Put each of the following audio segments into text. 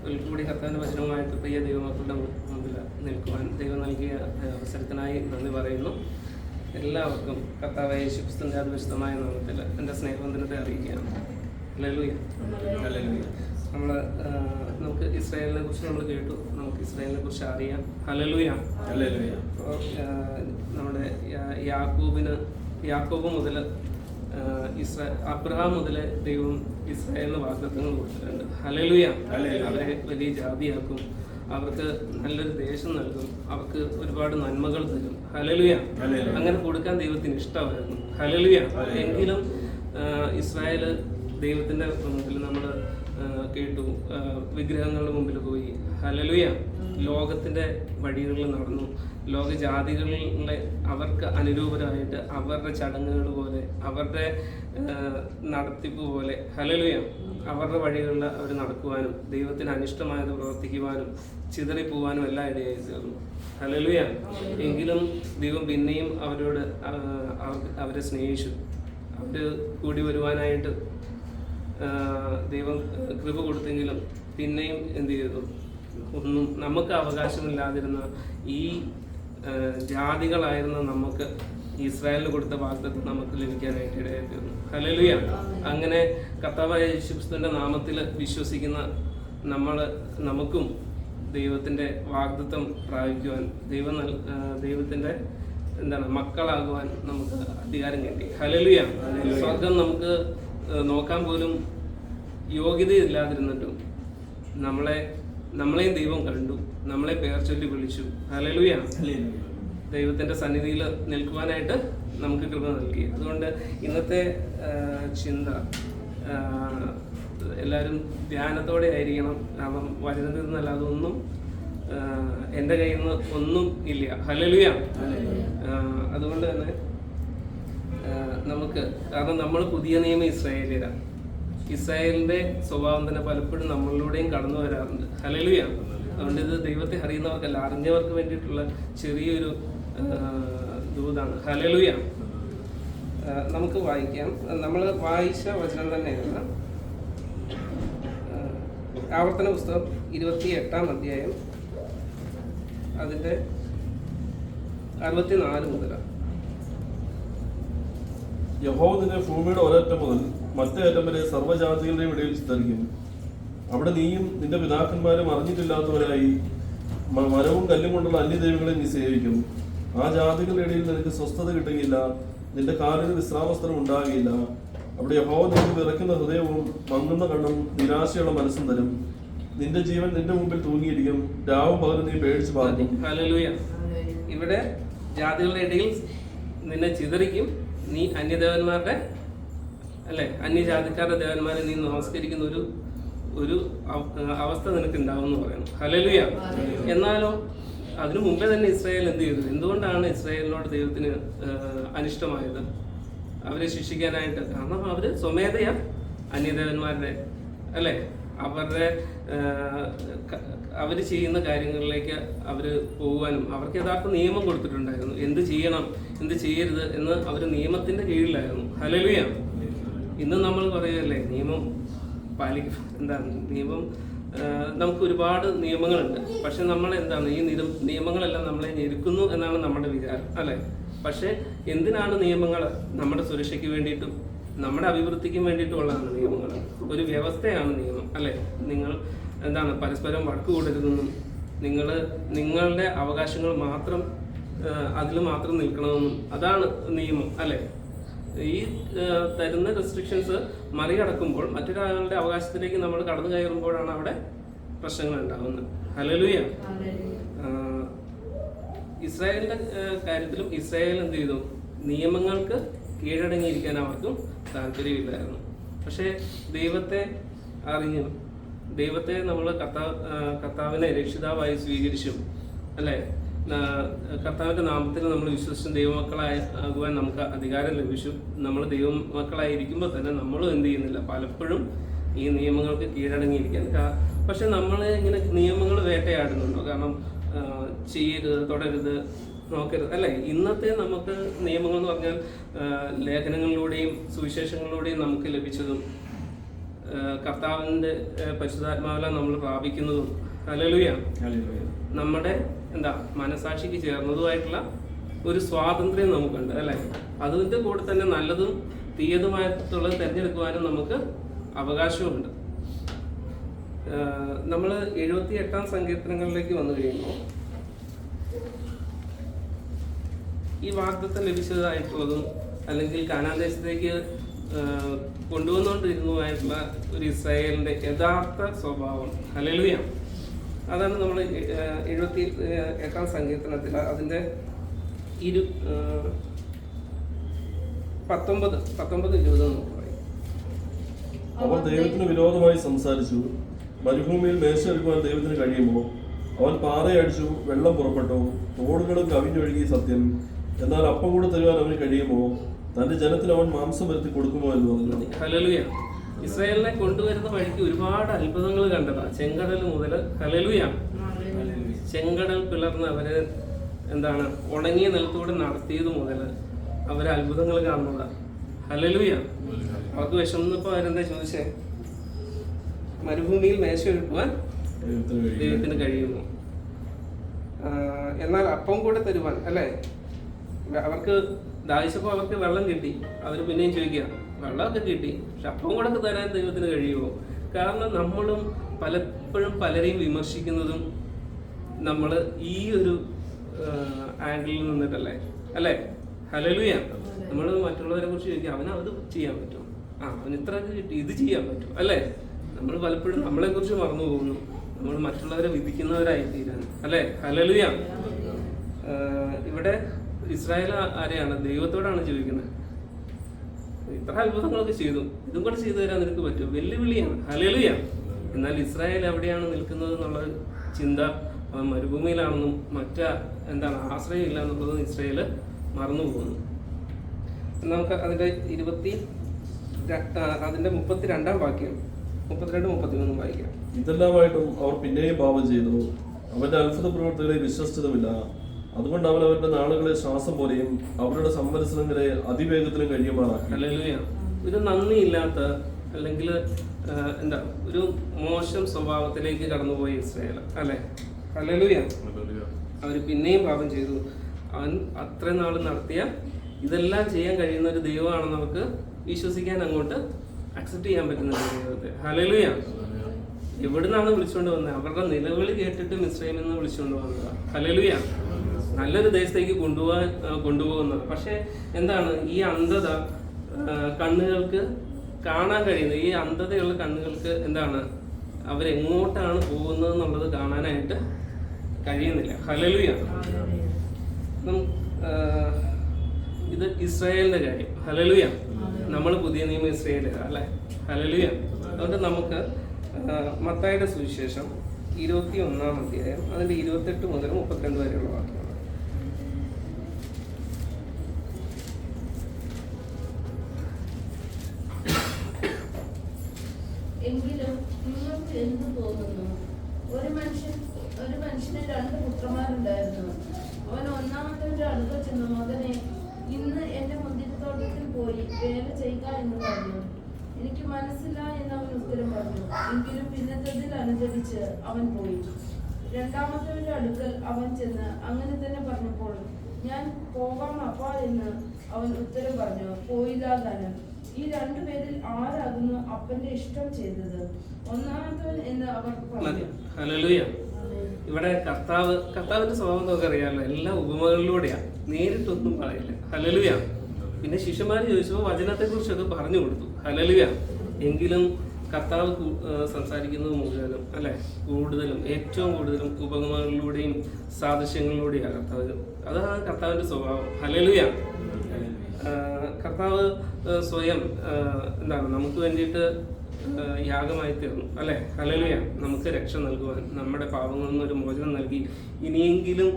ഒരിക്കൽ കൂടി കർത്താവിൻ്റെ വചനവുമായിട്ട് പ്രിയ ദൈവമക്കളുടെ മുമ്പിൽ നിൽക്കുവാൻ ദൈവം നൽകിയ അവസരത്തിനായി നന്ദി പറയുന്നു. എല്ലാവർക്കും കർത്താവായ യേശുക്രിസ്തുവിൻ്റെ അതിപരിശുദ്ധമായ നാമത്തിൽ എൻ്റെ സ്നേഹവന്ദനത്തെ അറിയിക്കുകയാണ്. ഹല്ലേലൂയ. നമുക്ക് ഇസ്രായേലിനെ കുറിച്ച് നമ്മൾ കേട്ടു, നമുക്ക് ഇസ്രായേലിനെ കുറിച്ച് അറിയാം. ഹല്ലേലൂയ. അപ്പോൾ നമ്മുടെ യാക്കോബ് മുതൽ അബ്രഹാം മുതൽ ദൈവം ഇസ്രായേലിന് വാഗ്ദത്തങ്ങൾ കൊടുത്തിട്ടുണ്ട്. ഹല്ലേലൂയ. അവരെ വലിയ ജാതിയാക്കും, അവർക്ക് നല്ലൊരു ദേശം നൽകും, അവർക്ക് ഒരുപാട് നന്മകൾ തരും. ഹല്ലേലൂയ. അങ്ങനെ കൊടുക്കാൻ ദൈവത്തിന് ഇഷ്ടമായിരുന്നു. ഹല്ലേലൂയ. എങ്കിലും ഇസ്രായേൽ ദൈവത്തിൻ്റെ മുമ്പിൽ നമ്മൾ കേട്ടു, വിഗ്രഹങ്ങളുടെ മുമ്പിൽ പോയി. ഹല്ലേലൂയ. ലോകത്തിൻ്റെ വഴികളിൽ നടന്നു, ലോകജാതികളിലെ അവർക്ക് അനുരൂപരായിട്ട് അവരുടെ ചടങ്ങുകൾ പോലെ, അവരുടെ നടത്തിപ്പ് പോലെ, ഹല്ലേലൂയ, അവരുടെ വഴികളിൽ അവർ നടക്കുവാനും ദൈവത്തിന് അനിഷ്ടമായത് പ്രവർത്തിക്കുവാനും ചിതറിപ്പോവാനും എല്ലാം ഇടയായി തീർന്നു. ഹല്ലേലൂയ. എങ്കിലും ദൈവം പിന്നെയും അവരോട് അവരെ സ്നേഹിച്ചു. അവർ കൂടി വരുവാനായിട്ട് ദൈവം കൃപ കൊടുത്തെങ്കിലും പിന്നെയും എന്ത് ചെയ്തു? ഒന്നും നമുക്ക് അവകാശമില്ലാതിരുന്ന ഈ ജാതികളായിരുന്ന നമുക്ക് ഇസ്രായേലിന് കൊടുത്ത വാഗ്ദത്തം നമുക്ക് ലഭിക്കാനായിട്ട് ഇടയായിത്തീർന്നു. ഹല്ലേലൂയ. അങ്ങനെ കർത്താവായ യേശുക്രിസ്തുവിന്റെ നാമത്തിൽ വിശ്വസിക്കുന്ന നമുക്കും ദൈവത്തിന്റെ വാഗ്ദത്തം പ്രാപിക്കുവാൻ ദൈവത്തിന്റെ മക്കളാകുവാൻ നമുക്ക് അധികാരം കിട്ടി. ഹല്ലേലൂയ. സ്വർഗം നമുക്ക് നോക്കാൻ പോലും യോഗ്യതയില്ലാതിരുന്നിട്ടും നമ്മളെയും ദൈവം കണ്ടു, നമ്മളെ പേർ ചൊല്ലി വിളിച്ചു. ഹല്ലേലൂയ. ദൈവത്തിന്റെ സന്നിധിയിൽ നിൽക്കുവാനായിട്ട് നമുക്ക് കൃപ നൽകി. അതുകൊണ്ട് ഇന്നത്തെ ചിന്ത എല്ലാവരും ധ്യാനത്തോടെ ആയിരിക്കണം. കാരണം വചനത്തിൽ നിന്നല്ലാതെ ഒന്നും എൻ്റെ കയ്യിൽ നിന്ന് ഒന്നും ഇല്ല. ഹല്ലേലൂയ. അതുകൊണ്ട് തന്നെ കാരണം നമ്മൾ പുതിയ നിയമ ഇസ്രായേലിയരാണ്. ഇസ്രായേലിന്റെ സ്വഭാവം തന്നെ പലപ്പോഴും നമ്മളിലൂടെയും കടന്നു വരാറുണ്ട്. ഹല്ലേലൂയ. അതുകൊണ്ട് ഇത് ദൈവത്തെ അറിയുന്നവർക്കല്ല, അറിഞ്ഞവർക്ക് വേണ്ടിയിട്ടുള്ള ചെറിയൊരു ദൂതാണ്. ഹല്ലേലൂയ. നമുക്ക് വായിക്കാം. നമ്മൾ വായിച്ച വചനം തന്നെയാണ് ആവർത്തന പുസ്തകം 28-ാം അധ്യായം അതിന്റെ 64 മുതലാണ്. യഹോവ നിന്നെ ഭൂമിയുടെ ഒരറ്റം മുതൽ മറ്റേ അറ്റം വരെ സർവ്വജാതികളുടെയും ഇടയിൽ ചിതറിക്കും. അവിടെ നീയും നിന്റെ പിതാക്കന്മാരും അറിഞ്ഞിട്ടില്ലാത്തവരായി മരവും കല്ലും കൊണ്ടുള്ള അന്യദൈവങ്ങളെ നീ സേവിക്കും. ആ ജാതികളുടെ ഇടയിൽ നിനക്ക് സ്വസ്ഥത കിട്ടുകയില്ല, നിന്റെ കാലിന് വിശ്രാമസ്ഥലം ഉണ്ടാകുകയില്ല. അവിടെ യഹോവ നിനക്ക് വിറയ്ക്കുന്ന ഹൃദയവും മങ്ങുന്ന കണ്ണും നിരാശയുള്ള മനസ്സും തരും. നിന്റെ ജീവൻ നിന്റെ മുമ്പിൽ തൂങ്ങിയിരിക്കും, രാവും പകലും നീ പേടിച്ചു പാർക്കും. ഹല്ലേലൂയ. ഇവിടെ ജാതികളുടെ ഇടയിൽ നിന്നെ ചിതറിക്കും, നീ അന്യദേവന്മാരുടെ അന്യജാതിക്കാരുടെ ദേവന്മാരെ നീ നമസ്കരിക്കുന്ന ഒരു അവസ്ഥ നിനക്ക് ഉണ്ടാവും എന്ന് പറയുന്നു. ഹല്ലേലൂയ. എന്നാലോ അതിനു മുമ്പേ തന്നെ ഇസ്രായേൽ എന്ത് ചെയ്തു? എന്തുകൊണ്ടാണ് ഇസ്രായേലിനോട് ദൈവത്തിന് അനിഷ്ടമായത്? അവരെ ശിക്ഷിക്കാനായിട്ട്. കാരണം അവര് സ്വമേധയാ അന്യദേവന്മാരുടെ അവർ ചെയ്യുന്ന കാര്യങ്ങളിലേക്ക് അവർ പോകുവാനും അവർക്ക് യഥാർത്ഥ നിയമം കൊടുത്തിട്ടുണ്ടായിരുന്നു. എന്ത് ചെയ്യണം, എന്ത് ചെയ്യരുത് എന്ന് അവർ നിയമത്തിന്റെ കീഴിലായിരുന്നു. ഹല്ലേലൂയ. ഇന്ന് നമ്മൾ പറയുകയല്ലേ, നിയമം നിയമം നമുക്ക് ഒരുപാട് നിയമങ്ങളുണ്ട്. പക്ഷെ നമ്മൾ ഈ നിയമങ്ങളെല്ലാം നമ്മളെ ഞെരുക്കുന്നു എന്നാണ് നമ്മുടെ വിചാരം, അല്ലെ? പക്ഷെ എന്തിനാണ് നിയമങ്ങൾ? നമ്മുടെ സുരക്ഷയ്ക്ക് വേണ്ടിയിട്ടും നമ്മുടെ അഭിവൃദ്ധിക്കും വേണ്ടിയിട്ടുള്ളതാണ് നിയമങ്ങൾ. ഒരു വ്യവസ്ഥയാണ് നിയമം, അല്ലെ? നിങ്ങൾ പരസ്പരം വഴക്ക് കൂടരുതെന്നും നിങ്ങളുടെ അവകാശങ്ങൾ മാത്രം അതിൽ മാത്രം നിൽക്കണമെന്നും അതാണ് നിയമം, അല്ലെ? ഈ തരുന്ന റെസ്ട്രിക്ഷൻസ് മറികടക്കുമ്പോൾ മറ്റൊരാളുടെ അവകാശത്തിലേക്ക് നമ്മൾ കടന്നു കയറുമ്പോഴാണ് അവിടെ പ്രശ്നങ്ങൾ ഉണ്ടാകുന്നത്. ഹല്ലേലൂയ. ഇസ്രായേലിന്റെ കാര്യത്തിലും ഇസ്രായേൽ എന്ത് ചെയ്തു? നിയമങ്ങൾക്ക് കീഴടങ്ങിയിരിക്കാൻ അവർക്കും താല്പര്യമില്ലായിരുന്നു. പക്ഷേ ദൈവത്തെ അറിഞ്ഞു, ദൈവത്തെ നമ്മൾ കർത്താവിനെ രക്ഷിതാവായി സ്വീകരിച്ചും, അല്ലേ? കർത്താവിന്റെ നാമത്തിൽ നമ്മൾ വിശ്വസിച്ചും ദൈവമക്കളാകുവാൻ നമുക്ക് അധികാരം ലഭിച്ചു. നമ്മൾ ദൈവമക്കളായിരിക്കുമ്പോൾ തന്നെ നമ്മളും എന്ത് ചെയ്യുന്നില്ല, പലപ്പോഴും ഈ നിയമങ്ങൾക്ക് കീഴടങ്ങിയിരിക്കാൻ. പക്ഷെ നമ്മൾ ഇങ്ങനെ നിയമങ്ങൾ വേട്ടയാടുന്നുണ്ടോ? കാരണം ചെയ്യരുത്, തുടരുത്, നോക്കരുത്, അല്ലേ? ഇന്നത്തെ നമുക്ക് നിയമങ്ങൾ എന്ന് പറഞ്ഞാൽ ലേഖനങ്ങളിലൂടെയും സുവിശേഷങ്ങളിലൂടെയും നമുക്ക് ലഭിച്ചതും കർത്താവിൻ്റെ പരിശുദ്ധാത്മാവില നമ്മൾ പ്രാപിക്കുന്നതും ഹല്ലേലൂയ നമ്മുടെ മനസാക്ഷിക്ക് ചേർന്നതുമായിട്ടുള്ള ഒരു സ്വാതന്ത്ര്യം നമുക്കുണ്ട് അല്ലേ. അതിൻ്റെ കൂടെ തന്നെ നല്ലതും തീയതുമായിട്ടുള്ളത് തിരഞ്ഞെടുക്കുവാനും നമുക്ക് അവകാശമുണ്ട്. നമ്മൾ 78 സങ്കീർത്തനങ്ങളിലേക്ക് വന്നു കഴിയുമ്പോൾ ഈ വാഗ്ദത്തം ലഭിച്ചതായിട്ടുള്ളതും അല്ലെങ്കിൽ കാനാൻ ദേശത്തേക്ക് കൊണ്ടുവന്നുകൊണ്ടിരുന്നതുമായിട്ടുള്ള ഒരു ഇസ്രായേലിന്റെ യഥാർത്ഥ സ്വഭാവം ഹല്ലേലൂയ. അതാണ് നമ്മൾ 78 സങ്കീർത്തനത്തിൽ അതിന്റെ 19-20 പറയും. അവൻ ദൈവത്തിന് വിരോധമായി സംസാരിച്ചു. മരുഭൂമിയിൽ മേശയെടുക്കുവാൻ ദൈവത്തിന് കഴിയുമോ? അവൻ പാറയടിച്ചു, വെള്ളം പുറപ്പെട്ടു, തോടുകളും കവിഞ്ഞൊഴുകി. സത്യം, എന്നാൽ അപ്പം കൂടെ തരുവാൻ അവന് കഴിയുമോ? തന്റെ ജനത്തിന് അവൻ മാംസം വരുത്തി കൊടുക്കുമോ എന്ന് പറഞ്ഞു. ഹല്ലേലൂയ. ഇസ്രായേലിനെ കൊണ്ടുവരുന്ന വഴിക്ക് ഒരുപാട് അത്ഭുതങ്ങൾ കണ്ടതാ. ചെങ്കടൽ മുതൽ ഹല്ലേലൂയ, ചെങ്കടൽ പിളർന്ന് അവര് ഉണങ്ങിയ നിലത്തൂടെ നടത്തിയത് മുതൽ അവര് അത്ഭുതങ്ങൾ കാണുന്നതാ. ഹല്ലേലൂയ. അവർക്ക് വിശന്നപ്പോ അവരെന്താ ചോദിച്ചേ? മരുഭൂമിയിൽ മേശ ഒരുക്കുവാൻ ദൈവത്തിന് കഴിയുമോ? എന്നാൽ അപ്പം കൂടെ തരുവാൻ അല്ലേ. അവർക്ക് ദാഹിച്ചപ്പോൾ അവർക്ക് വെള്ളം കിട്ടി. അവർ പിന്നെയും ചോദിക്കുക, വെള്ളമൊക്കെ കിട്ടി, പക്ഷെ അപ്പം കൂടെ തരാൻ ദൈവത്തിന് കഴിയുമോ? കാരണം നമ്മളും പലപ്പോഴും പലരെയും വിമർശിക്കുന്നതും നമ്മൾ ഈ ഒരു ആംഗിളിൽ നിന്നിട്ടല്ലേ അല്ലേ. ഹല്ലേലൂയ. നമ്മൾ മറ്റുള്ളവരെ കുറിച്ച് ചോദിക്കുക, അവനത് ചെയ്യാൻ പറ്റുമോ? അവൻ ഇത്രയൊക്കെ കിട്ടി, ഇത് ചെയ്യാൻ പറ്റും അല്ലേ. നമ്മൾ പലപ്പോഴും നമ്മളെ കുറിച്ച് മറന്നു പോകുന്നു. നമ്മൾ മറ്റുള്ളവരെ വിധിക്കുന്നവരായി തീരാൻ അല്ലേ. ഹല്ലേലൂയ. ഇവിടെ ഇസ്രായേൽ ആരെയാണ്? ദൈവത്തോടാണ് ചോദിക്കുന്നത്. ഇത്ര അത്ഭുതങ്ങളൊക്കെ ചെയ്തു, ഇതും കൂടെ ചെയ്തു തരാൻ നിനക്ക് പറ്റും? വെല്ലുവിളിയാണ്. ഹല്ലേലൂയ. എന്നാൽ ഇസ്രായേൽ എവിടെയാണ് നിൽക്കുന്നത് എന്നുള്ള ചിന്ത മരുഭൂമിയിലാണെന്നും ആശ്രയം ഇല്ല എന്നുള്ളതും ഇസ്രായേൽ മറന്നു പോകുന്നു. നമുക്ക് അതിന്റെ 32 വാക്യം 32-33 വായിക്കാം. ഇതെല്ലാമായിട്ടും അവർ പിന്നെയും പാപം ചെയ്തു. അവന്റെ അത്ഭുത പ്രവൃത്തികളെ വിശ്വസിച്ചതുമില്ല. അതുകൊണ്ട് അവൻ അവരുടെ നാളുകളെ ശ്വാസം പോലെയും അവരുടെ സംവത്സരങ്ങളെ അതിവേഗത്തിലും കഴിയുമാറാക്കി. ഹല്ലേലൂയ. ഒരു നന്ദിയില്ലാത്ത അല്ലെങ്കിൽ ഒരു മോശം സ്വഭാവത്തിലേക്ക് കടന്നുപോയി ഇസ്രായേൽ അല്ലെ. ഹല്ലേലൂയ. അവർ പിന്നെയും പാപം ചെയ്തു. അവൻ അത്രയും നാൾ നടത്തിയ ഇതെല്ലാം ചെയ്യാൻ കഴിയുന്ന ഒരു ദൈവമാണെന്ന് നമുക്ക് വിശ്വസിക്കാൻ, അങ്ങോട്ട് അക്സെപ്റ്റ് ചെയ്യാൻ പറ്റുന്ന ദൈവത്തെ. ഹല്ലേലൂയ. എവിടുന്നാണ് വിളിച്ചുകൊണ്ട് വന്നത്? അവരുടെ നിലവിളി കേട്ടിട്ട് മിസ്രൈമിൽ നിന്ന് വിളിച്ചുകൊണ്ട് വന്നതാണ്. ഹല്ലേലൂയ. നല്ലൊരു ദേശത്തേക്ക് കൊണ്ടുപോകുന്നത്. പക്ഷെ ഈ അന്ധത കണ്ണുകൾക്ക് കാണാൻ കഴിയുന്നത്, ഈ അന്ധതയുള്ള കണ്ണുകൾക്ക് അവരെങ്ങോട്ടാണ് പോകുന്നത് എന്നുള്ളത് കാണാനായിട്ട് കഴിയുന്നില്ല. ഹല്ലേലൂയ. ഇത് ഇസ്രായേലിന്റെ കാര്യം. ഹല്ലേലൂയ. നമ്മൾ പുതിയ നിയമം ഇസ്രായേൽ അല്ലെ. ഹല്ലേലൂയ. അതുകൊണ്ട് നമുക്ക് മത്തായിയുടെ സുവിശേഷം 21-ാം അധ്യായം അതിന്റെ 28 മുതൽ 32 വരെയുള്ള വാക്യങ്ങൾ. എങ്കിലും നിങ്ങൾക്ക് എന്ത് തോന്നുന്നു? ഒരു മനുഷ്യന് 2 പുത്രന്മാരുണ്ടായിരുന്നു. അവൻ ഒന്നാമത്തെ അടുക്കൽ ചെന്നു, മകനെ, ഇന്ന് എന്റെ മുന്തിരിത്തോട്ടത്തിൽ പോയി വേല ചെയ്യുക എന്ന് പറഞ്ഞു. എനിക്ക് മനസ്സില്ല എന്ന് അവൻ ഉത്തരം പറഞ്ഞു. എങ്കിലും പിന്നത്തതിൽ അനുസരിച്ച് അവൻ പോയി. രണ്ടാമത്തെ അടുക്കൽ അവൻ ചെന്ന് അങ്ങനെ തന്നെ പറഞ്ഞപ്പോൾ, ഞാൻ പോകാം അപ്പാ എന്ന് അവൻ ഉത്തരം പറഞ്ഞു. പോയില്ല താനും. ഈ 2 പേരിൽ ആരാകുന്നു അപ്പന്റെ ഇഷ്ടം ചെയ്തത്? ഒന്നാമത്തവൻ എന്ന് അവർ പറഞ്ഞു. ഹല്ലേലൂയ. ഇവിടെ കർത്താവിന്റെ സ്വഭാവം നമുക്ക് അറിയാമല്ലോ. എല്ലാ ഉപമകളിലൂടെയാ, നേരിട്ടൊന്നും പറയില്ല. ഹല്ലേലൂയ. പിന്നെ ശിഷ്യന്മാർ ചോദിച്ചപ്പോൾ വചനത്തെ കുറിച്ചൊക്കെ പറഞ്ഞു കൊടുത്തു. ഹല്ലേലൂയ. എങ്കിലും കർത്താവ് സംസാരിക്കുന്നത് മുഴുവനും ഏറ്റവും കൂടുതലും ഉപമകളിലൂടെയും സാദൃശ്യങ്ങളിലൂടെയാണ് അതാണ് കർത്താവിന്റെ സ്വഭാവം. ഹല്ലേലൂയ. കർത്താവ് സ്വയം നമുക്ക് വേണ്ടിയിട്ട് യാഗമായി തീർന്നു അല്ലെ. ഹല്ലേലൂയ. നമുക്ക് രക്ഷ നൽകുവാൻ, നമ്മുടെ പാപങ്ങളിൽ നിന്നൊരു മോചനം നൽകി ഇനിയെങ്കിലും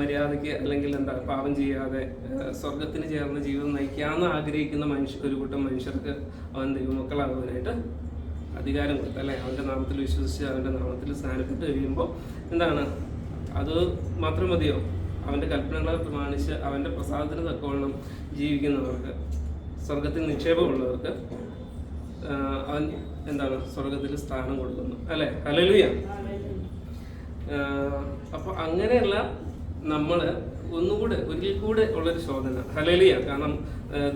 മര്യാദയ്ക്ക് അല്ലെങ്കിൽ പാപം ചെയ്യാതെ സ്വർഗത്തിന് ചേർന്ന ജീവിതം നയിക്കാമെന്ന് ആഗ്രഹിക്കുന്ന ഒരു കൂട്ടം മനുഷ്യർക്ക് അവൻ ദൈവമക്കളാകുവാനായിട്ട് അധികാരം കൊടുത്തു അല്ലെ. അവന്റെ നാമത്തിൽ വിശ്വസിച്ച് അവന്റെ നാമത്തിൽ സ്നാനപ്പെട്ട് കഴിയുമ്പോൾ അത് മാത്രം മതിയോ? അവന്റെ കൽപ്പനകളെ പ്രമാണിച്ച് അവന്റെ പ്രസാദത്തിന് തക്കവണ്ണം ജീവിക്കുന്നവർക്ക്, സ്വർഗത്തിൽ നിക്ഷേപമുള്ളവർക്ക് അവൻ എന്താണ് സ്വർഗത്തിൽ സ്ഥാനം കൊടുക്കുന്നു അല്ലെ. ഹല്ലേലൂയ. അപ്പൊ അങ്ങനെയുള്ള നമ്മള് ഒന്നുകൂടെ ഒരിക്കൽ കൂടെ ഉള്ളൊരു ശോധന. ഹല്ലേലൂയ. കാരണം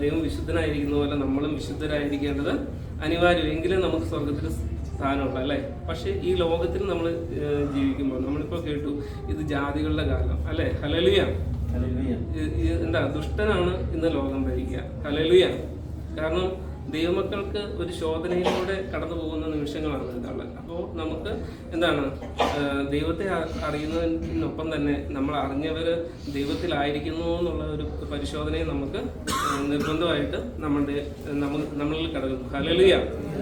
ദൈവം വിശുദ്ധനായിരിക്കുന്ന പോലെ നമ്മളും വിശുദ്ധരായിരിക്കേണ്ടത് അനിവാര്യം. എങ്കിലും നമുക്ക് സ്വർഗത്തിൽ സ്ഥാനമുള്ള അല്ലേ. പക്ഷെ ഈ ലോകത്തിൽ നമ്മൾ ജീവിക്കുമ്പോൾ നമ്മളിപ്പോൾ കേട്ടു ഇത് ജാതികളുടെ കാലം അല്ലെ. ഹല്ലേലൂയ. എന്താ ദുഷ്ടനാണ് ഇന്ന് ലോകം ഭരിക്കുക. ഹല്ലേലൂയ. കാരണം ദൈവമക്കൾക്ക് ഒരു ശോധനയിലൂടെ കടന്നു പോകുന്ന നിമിഷങ്ങളാണ് ഇതാണ്. അപ്പോൾ നമുക്ക് എന്താണ് ദൈവത്തെ അറിയുന്നതിനൊപ്പം തന്നെ നമ്മൾ അറിഞ്ഞവർ ദൈവത്തിലായിരിക്കുന്നു എന്നുള്ള ഒരു പരിശോധനയെ നമുക്ക് നിർബന്ധമായിട്ട് നമ്മളിൽ കടക്കുന്നു. ഹല്ലേലൂയ.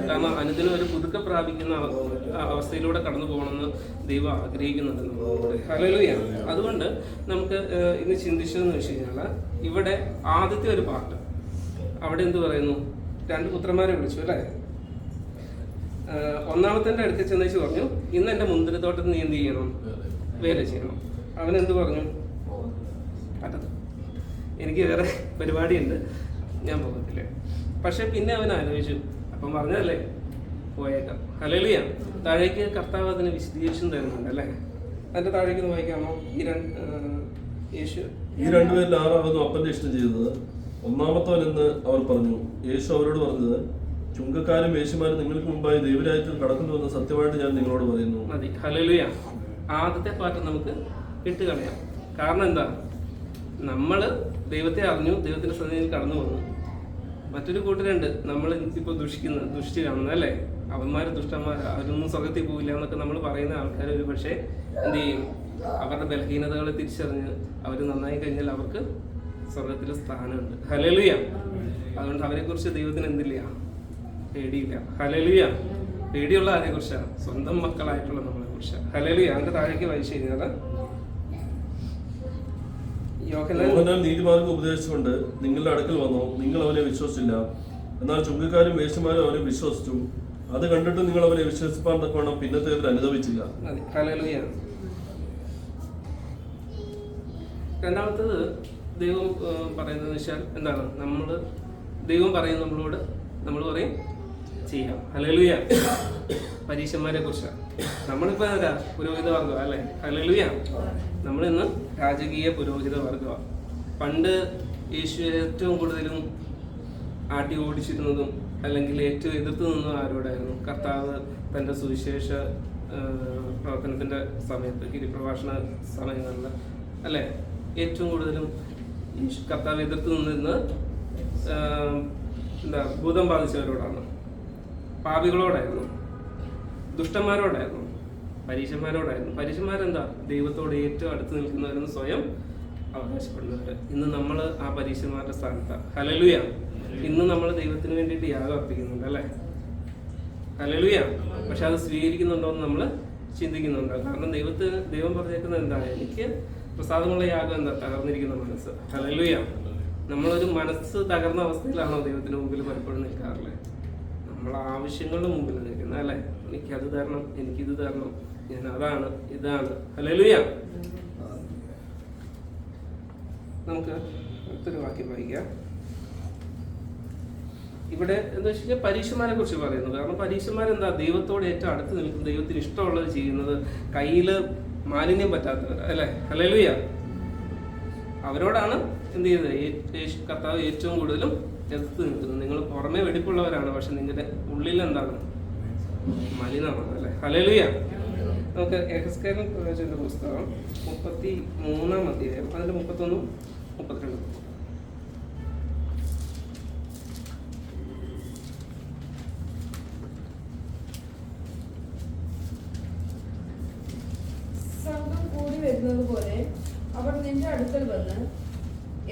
കാരണം അനുദിനം ഒരു പുതുക്ക പ്രാപിക്കുന്ന അവസ്ഥയിലൂടെ കടന്നു പോകണമെന്ന് ദൈവം ആഗ്രഹിക്കുന്നുണ്ട് നമ്മളോട്. ഹല്ലേലൂയ. അതുകൊണ്ട് നമുക്ക് ഇന്ന് ചിന്തിച്ചതെന്ന് വെച്ച് കഴിഞ്ഞാൽ ഇവിടെ ആദ്യത്തെ ഒരു പാർട്ട് അവിടെ എന്ത് പറയുന്നു, 2 പുത്രന്മാരെ വിളിച്ചു അല്ലേ. ഒന്നാമത്തെ അടുത്ത് ചെന്നേച്ച് പറഞ്ഞു, ഇന്ന് എൻ്റെ മുന്തിരിത്തോട്ടത്തിൽ നീ എന്ത് ചെയ്യണം, വേല ചെയ്യണം. അവൻ എന്ത് പറഞ്ഞു, പറ്റത്ത്, എനിക്ക് വേറെ പരിപാടിയുണ്ട്, ഞാൻ പോകത്തില്ലേ. പക്ഷെ പിന്നെ അവൻ ആലോചിച്ചു, അപ്പം പറഞ്ഞതല്ലേ പോയേക്കാം. ഹല്ലേലൂയ. താഴേക്ക് കർത്താവ് അതിന് വിശദീകരിച്ചും തരുന്നുണ്ട് അല്ലേ. അതിന്റെ താഴേക്ക് വായിക്കാമോ? ഈ രണ്ടുപേരിൽ ആരാകുന്നു അപ്പന്റെ ഇഷ്ടം ചെയ്തത്? ഒന്നാമത്തവൻ എന്ന് അവർ പറഞ്ഞു. യേശു അവരോട് പറഞ്ഞത്, ചുങ്കക്കാരും വേശ്യമാരും നിങ്ങൾക്ക് മുമ്പായി ദൈവരാജ്യത്തിൽ കടക്കുന്നുവെന്ന് സത്യമായിട്ട് ഞാൻ നിങ്ങളോട് പറയുന്നു. മതി. ഹല്ലേലൂയ. ആദ്യത്തെ പാട്ട് നമുക്ക് ഇട്ടുകളയാം. കാരണം എന്താ, നമ്മള് ദൈവത്തെ അറിഞ്ഞു, ദൈവത്തിന്റെ സന്നിധിയിൽ കടന്നു വന്നു. മറ്റൊരു കൂട്ടരുണ്ട് നമ്മൾ ഇപ്പോൾ ദുഷിച്ച് കാണുന്നത് അല്ലേ. അവന്മാര് ദുഷ്ടന്മാർ, അവരൊന്നും സ്വർഗത്തിൽ പോവില്ല എന്നൊക്കെ നമ്മൾ പറയുന്ന ആൾക്കാർ ഒരു പക്ഷേ എന്ത് ചെയ്യും, അവരുടെ ബലഹീനതകളെ തിരിച്ചറിഞ്ഞ് അവർ നന്നായി കഴിഞ്ഞാൽ അവർക്ക് സ്വർഗത്തിൽ സ്ഥാനമുണ്ട്. ഹല്ലേലൂയ. അതുകൊണ്ട് അവരെ കുറിച്ച് ദൈവത്തിന് എന്തില്ല, പേടിയില്ല. ഹല്ലേലൂയ. പേടിയുള്ള ആരെ കുറിച്ചാണ്? സ്വന്തം മക്കളായിട്ടുള്ള നമ്മളെ കുറിച്ച്. ഹല്ലേലൂയ. അതിന്റെ താഴേക്ക് വായിച്ചു കഴിഞ്ഞാൽ യോഹന്നാൻ നീതിമാർക്ക് ഉപദേശിച്ചുകൊണ്ട് നിങ്ങളുടെ അടുക്കൽ വന്നു, നിങ്ങൾ അവനെ വിശ്വസിച്ചില്ല. എന്നാൽ ചുങ്കക്കാരും വേശ്യമാരും അവനെ വിശ്വസിച്ചു. അത് കണ്ടിട്ട് നിങ്ങൾ അവനെ വിശ്വസിപ്പാൻ തക്കവണ്ണം പിന്നത്തേതിൽ അനുദവിച്ചില്ല. ഹല്ലേലൂയ. രണ്ടാമത്തത് ദൈവം പറയുന്നത് വെച്ചാൽ എന്താണ്, ദൈവം പറയും നമ്മളോട്, നമ്മൾ പറയും ചെയ്യാം. ഹല്ലേലൂയ. പരീക്ഷന്മാരെ കുറിച്ചാണ്. നമ്മളിപ്പോ പുരോഹിത വർഗം അല്ലെ. ഹല്ലേലൂയ. നമ്മളിന്ന് രാജകീയ പുരോഹിത വർഗമാണ്. പണ്ട് യേശു ഏറ്റവും കൂടുതലും ആട്ടി ഓടിച്ചിരുന്നതും അല്ലെങ്കിൽ ഏറ്റവും എതിർത്ത് നിന്നതും ആരോടായിരുന്നു? കർത്താവ് തൻ്റെ സുവിശേഷ പ്രവർത്തനത്തിന്റെ സമയത്ത്, ഗിരിപ്രഭാഷണ സമയങ്ങളിൽ അല്ലെ, ഏറ്റവും കൂടുതലും കർത്താവ് എതിർത്ത് നിന്നിരുന്നത് ഭൂതം ബാധിച്ചവരോടാണ്, പാപികളോടായിരുന്നു, ദുഷ്ടന്മാരോടായിരുന്നു, പരീക്ഷന്മാരോടായിരുന്നു. പരീക്ഷന്മാരെന്താ, ദൈവത്തോട് ഏറ്റവും അടുത്ത് നിൽക്കുന്നവരെന്ന് സ്വയം അവകാശപ്പെടുന്നവര്. ഇന്ന് നമ്മൾ ആ പരീക്ഷന്മാരുടെ സ്ഥാനത്താണ്. ഹല്ലേലൂയ. ഇന്ന് നമ്മൾ ദൈവത്തിന് വേണ്ടിയിട്ട് യാഗം അർപ്പിക്കുന്നുണ്ട് അല്ലെ. ഹല്ലേലൂയ. പക്ഷെ അത് സ്വീകരിക്കുന്നുണ്ടോ എന്ന് നമ്മൾ ചിന്തിക്കുന്നുണ്ട്. കാരണം ദൈവം പറഞ്ഞേക്കുന്നത് എന്താണ്, എനിക്ക് പ്രസാദമുള്ള യാഗം എന്താ, തകർന്നിരിക്കുന്ന മനസ്സ്. ഹല്ലേലൂയ. നമ്മളൊരു മനസ്സ് തകർന്ന അവസ്ഥയിലാണോ ദൈവത്തിന് മുമ്പിൽ പലപ്പോഴും നിൽക്കാറില്ലേ? നമ്മളെ ആവശ്യങ്ങളുടെ മുമ്പിൽ നിൽക്കുന്നത് അല്ലെ. എനിക്കത് തരണം, എനിക്കിത് തരണം, ഞാൻ അതാണ് ഇതാണ്. ഹല്ലേലൂയ. നമുക്ക് അടുത്തൊരു വാക്യം വായിക്കാം. ഇവിടെ എന്താ വെച്ച് കഴിഞ്ഞാൽ പരീക്ഷന്മാരെ കുറിച്ച് പറയുന്നു. കാരണം പരീക്ഷന്മാരെന്താ, ദൈവത്തോട് ഏറ്റവും അടുത്ത് നിൽക്കും, ദൈവത്തിന് ഇഷ്ടമുള്ളത് ചെയ്യുന്നത്, കയ്യില് മാലിന്യം പറ്റാത്തവർ അല്ലെ. ഹല്ലേലൂയ. അവരോടാണ് എന്ത് ചെയ്തത്, കർത്താവ് ഏറ്റവും കൂടുതലും എതിർത്ത് നിൽക്കുന്നത്. നിങ്ങൾ പുറമെ വെടിപ്പുള്ളവരാണ്, പക്ഷെ നിങ്ങളുടെ ഉള്ളിൽ എന്താണ്, മലിനമാണ് അല്ലെ. ഹല്ലേലൂയ. നമുക്ക് എഹെസ്കേലിൻ പ്രവചനത്തിന്റെ പുസ്തകം 33-ാം അധ്യായം അതിന്റെ 31-32. സംഘം കൂടി വരുന്നത് പോലെ അവർ നിന്റെ അടുക്കൽ വന്ന്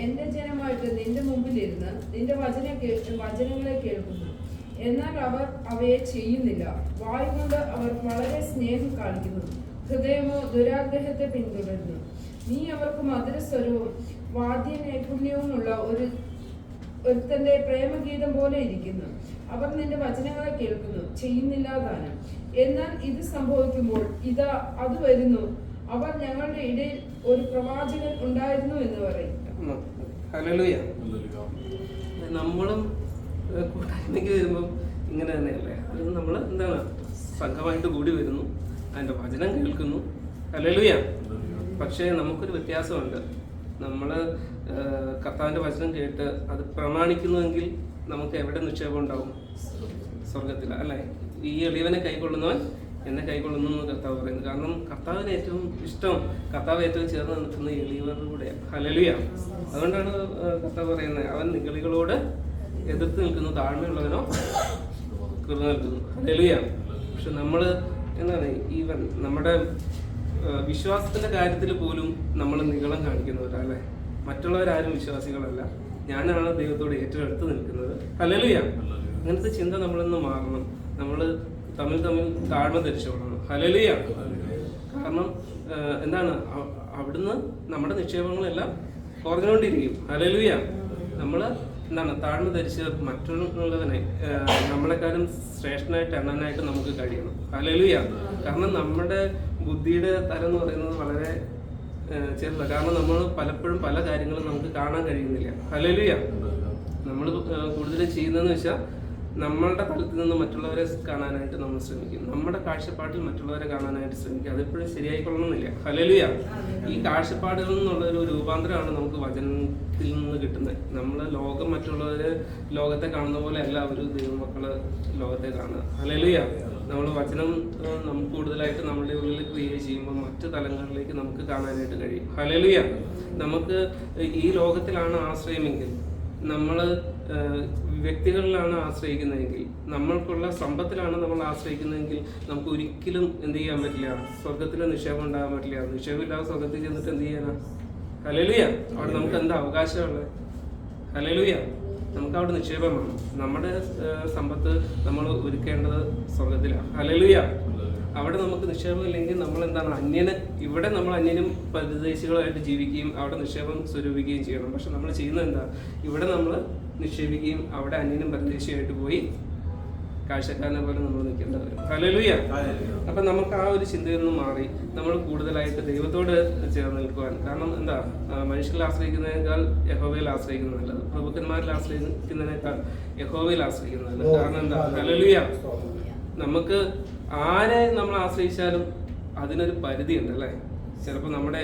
എന്റെ ജനമായിട്ട് നിന്റെ മുമ്പിലിരുന്ന് നിന്റെ വചനങ്ങളെ കേൾക്കുന്നു. എന്നാൽ അവർ അവയെ ചെയ്യുന്നില്ല. വായ് കൊണ്ട് അവർ വളരെ സ്നേഹം കാണിക്കുന്നു, ഹൃദയമോ ദുരാഗ്രഹത്തെ പിന്തുടരുന്നു. നീ അവർക്ക് മധുരസ്വരവും വാദ്യ നൈപുണ്യവുമുള്ള ഒരുത്തന്റെ പ്രേമഗീതം പോലെ ഇരിക്കുന്നു. അവർ നിന്റെ വചനങ്ങളെ കേൾക്കുന്നു, ചെയ്യുന്നില്ല താനും. എന്നാൽ ഇത് സംഭവിക്കുമ്പോൾ ഇതാ അത് വരുന്നു, അവർ ഞങ്ങളുടെ ഇടയിൽ ഒരു പ്രവാചകൻ ഉണ്ടായിരുന്നു എന്ന് പറയും. ഹല്ലേലൂയ. നമ്മളും കൂട്ടായ്മയ്ക്ക് വരുമ്പം ഇങ്ങനെ തന്നെയല്ലേ? അത് നമ്മൾ എന്താണ് സംഘമായിട്ട് കൂടി വരുന്നു, അതിൻ്റെ വചനം കേൾക്കുന്നു. ഹല്ലേലൂയ. പക്ഷേ നമുക്കൊരു വ്യത്യാസമുണ്ട്. നമ്മൾ കർത്താവിൻ്റെ വചനം കേട്ട് അത് പ്രമാണിക്കുന്നുവെങ്കിൽ നമുക്ക് എവിടെ നിക്ഷേപം ഉണ്ടാവും? സ്വർഗത്തിൽ, അല്ലേ? ഈ എളിയവനെ കൈക്കൊള്ളുന്നവൻ എന്നെ കൈക്കൊള്ളുന്നു എന്ന് കർത്താവ് പറയുന്നത്. കാരണം കർത്താവിന് ഏറ്റവും ഇഷ്ടം, കർത്താവ് ഏറ്റവും ചേർന്ന് നിൽക്കുന്ന എളിയവരുടെ കൂടെയാണ്. ഹല്ലേലൂയ. അതുകൊണ്ടാണ് കർത്താവ് പറയുന്നത്, അവൻ നിഗളികളോട് എതിർത്ത് നിൽക്കുന്നു, താഴ്മയുള്ളവനോ കൃപ നൽകുന്നു. ഹല്ലേലൂയ. പക്ഷെ നമ്മൾ എന്താണ് ഈവൻ നമ്മുടെ വിശ്വാസത്തിന്റെ കാര്യത്തിൽ പോലും നമ്മൾ നിഗളം കാണിക്കുന്നവരാ, അല്ലേ? മറ്റുള്ളവരാരും വിശ്വാസികളല്ല, ഞാനാണ് ദൈവത്തോട് ഏറ്റവും അടുത്ത് നിൽക്കുന്നത്. ഹല്ലേലൂയ. അങ്ങനത്തെ ചിന്ത നമ്മളിന്ന് മാറണം. നമ്മൾ തമ്മിൽ താഴ്മ ധരിച്ചോളണം. ഹല്ലേലൂയ. കാരണം എന്താണ്, അവിടുന്ന് നമ്മുടെ നിക്ഷേപങ്ങളെല്ലാം കുറഞ്ഞുകൊണ്ടിരിക്കും. ഹല്ലേലൂയ. നമ്മൾ എന്താണ് താഴ്മ ധരിച്ച് മറ്റുള്ളവനെ നമ്മളെക്കാളും ശ്രേഷ്ഠനായിട്ട് എണ്ണാനായിട്ട് നമുക്ക് കഴിയണം. ഹല്ലേലൂയ. കാരണം നമ്മുടെ ബുദ്ധിയുടെ തലം എന്ന് പറയുന്നത് വളരെ ചെറുതാണ്. കാരണം നമ്മൾ പലപ്പോഴും പല കാര്യങ്ങളും നമുക്ക് കാണാൻ കഴിയുന്നില്ല. ഹല്ലേലൂയ. നമ്മൾ കൂടുതലും ചെയ്യുന്നതെന്ന് വെച്ചാൽ നമ്മളുടെ തലത്തിൽ നിന്ന് മറ്റുള്ളവരെ കാണാനായിട്ട് നമ്മൾ ശ്രമിക്കും. നമ്മുടെ കാഴ്ചപ്പാടിൽ മറ്റുള്ളവരെ കാണാനായിട്ട് ശ്രമിക്കും. അതെപ്പോഴും ശരിയായിക്കൊള്ളണമെന്നില്ല. ഹല്ലേലൂയ. ഈ കാഴ്ചപ്പാടുകളിൽ നിന്നുള്ള ഒരു രൂപാന്തരമാണ് നമുക്ക് വചനത്തിൽ നിന്ന് കിട്ടുന്നത്. നമ്മൾ മറ്റുള്ളവര് ലോകത്തെ കാണുന്ന പോലെ അല്ല ഒരു ദൈവമക്കള് ലോകത്തെ കാണുക. ഹല്ലേലൂയ. നമ്മൾ വചനം നമുക്ക് കൂടുതലായിട്ട് നമ്മുടെ ഉള്ളിൽ ക്രിയേറ്റ് ചെയ്യുമ്പോൾ മറ്റു തലങ്ങളിലേക്ക് നമുക്ക് കാണാനായിട്ട് കഴിയും. ഹല്ലേലൂയ. നമുക്ക് ഈ ലോകത്തിലാണ് ആശ്രയമെങ്കിൽ, നമ്മൾ വ്യക്തികളിലാണ് ആശ്രയിക്കുന്നതെങ്കിൽ, നമ്മൾക്കുള്ള സമ്പത്തിലാണ് നമ്മൾ ആശ്രയിക്കുന്നതെങ്കിൽ, നമുക്ക് ഒരിക്കലും എന്ത് ചെയ്യാൻ പറ്റില്ല? സ്വർഗത്തിൽ നിക്ഷേപം ഉണ്ടാകാൻ പറ്റില്ല. നിക്ഷേപമില്ലാതെ സ്വർഗത്തിൽ ചെന്നിട്ട് എന്ത് ചെയ്യാനാ? ഹല്ലേലൂയ. അവിടെ നമുക്ക് എന്താ അവകാശമുള്ളത്? ഹല്ലേലൂയ. നമുക്ക് അവിടെ നിക്ഷേപം വേണം. നമ്മുടെ സമ്പത്ത് നമ്മൾ ഒരുക്കേണ്ടത് സ്വർഗത്തിലാണ്. ഹല്ലേലൂയ. അവിടെ നമുക്ക് നിക്ഷേപം ഇല്ലെങ്കിൽ നമ്മൾ എന്താണ് ഇവിടെ നമ്മൾ അന്യനും പരിദേശികളായിട്ട് ജീവിക്കുകയും അവിടെ നിക്ഷേപം സ്വരൂപിക്കുകയും ചെയ്യണം. പക്ഷെ നമ്മൾ ചെയ്യുന്നത് എന്താ? ഇവിടെ നമ്മൾ നിക്ഷേപിക്കുകയും അവിടെ അന്യനും പരിദേശിയായിട്ട് പോയി കാഴ്ചക്കാരനെ പോലെ നമ്മൾ നിൽക്കേണ്ടി വരും. ഹല്ലേലൂയ. അപ്പൊ നമുക്ക് ആ ഒരു ചിന്തയിൽ നിന്ന് മാറി നമ്മൾ കൂടുതലായിട്ട് ദൈവത്തോട് ചേർന്ന് നിൽക്കുവാൻ. കാരണം എന്താ, മനുഷ്യരിൽ ആശ്രയിക്കുന്നതിനേക്കാൾ യഹോവയിൽ ആശ്രയിക്കുന്നത് നല്ലത്. പ്രഭുക്കന്മാരിൽ ആശ്രയിക്കുന്നതിനേക്കാൾ യഹോവയിൽ ആശ്രയിക്കുന്നത് നല്ലത്. കാരണം എന്താ? ഹല്ലേലൂയ. നമുക്ക് ആരെ നമ്മൾ ആശ്രയിച്ചാലും അതിനൊരു പരിധിയുണ്ട്, അല്ലേ? ചിലപ്പോൾ നമ്മുടെ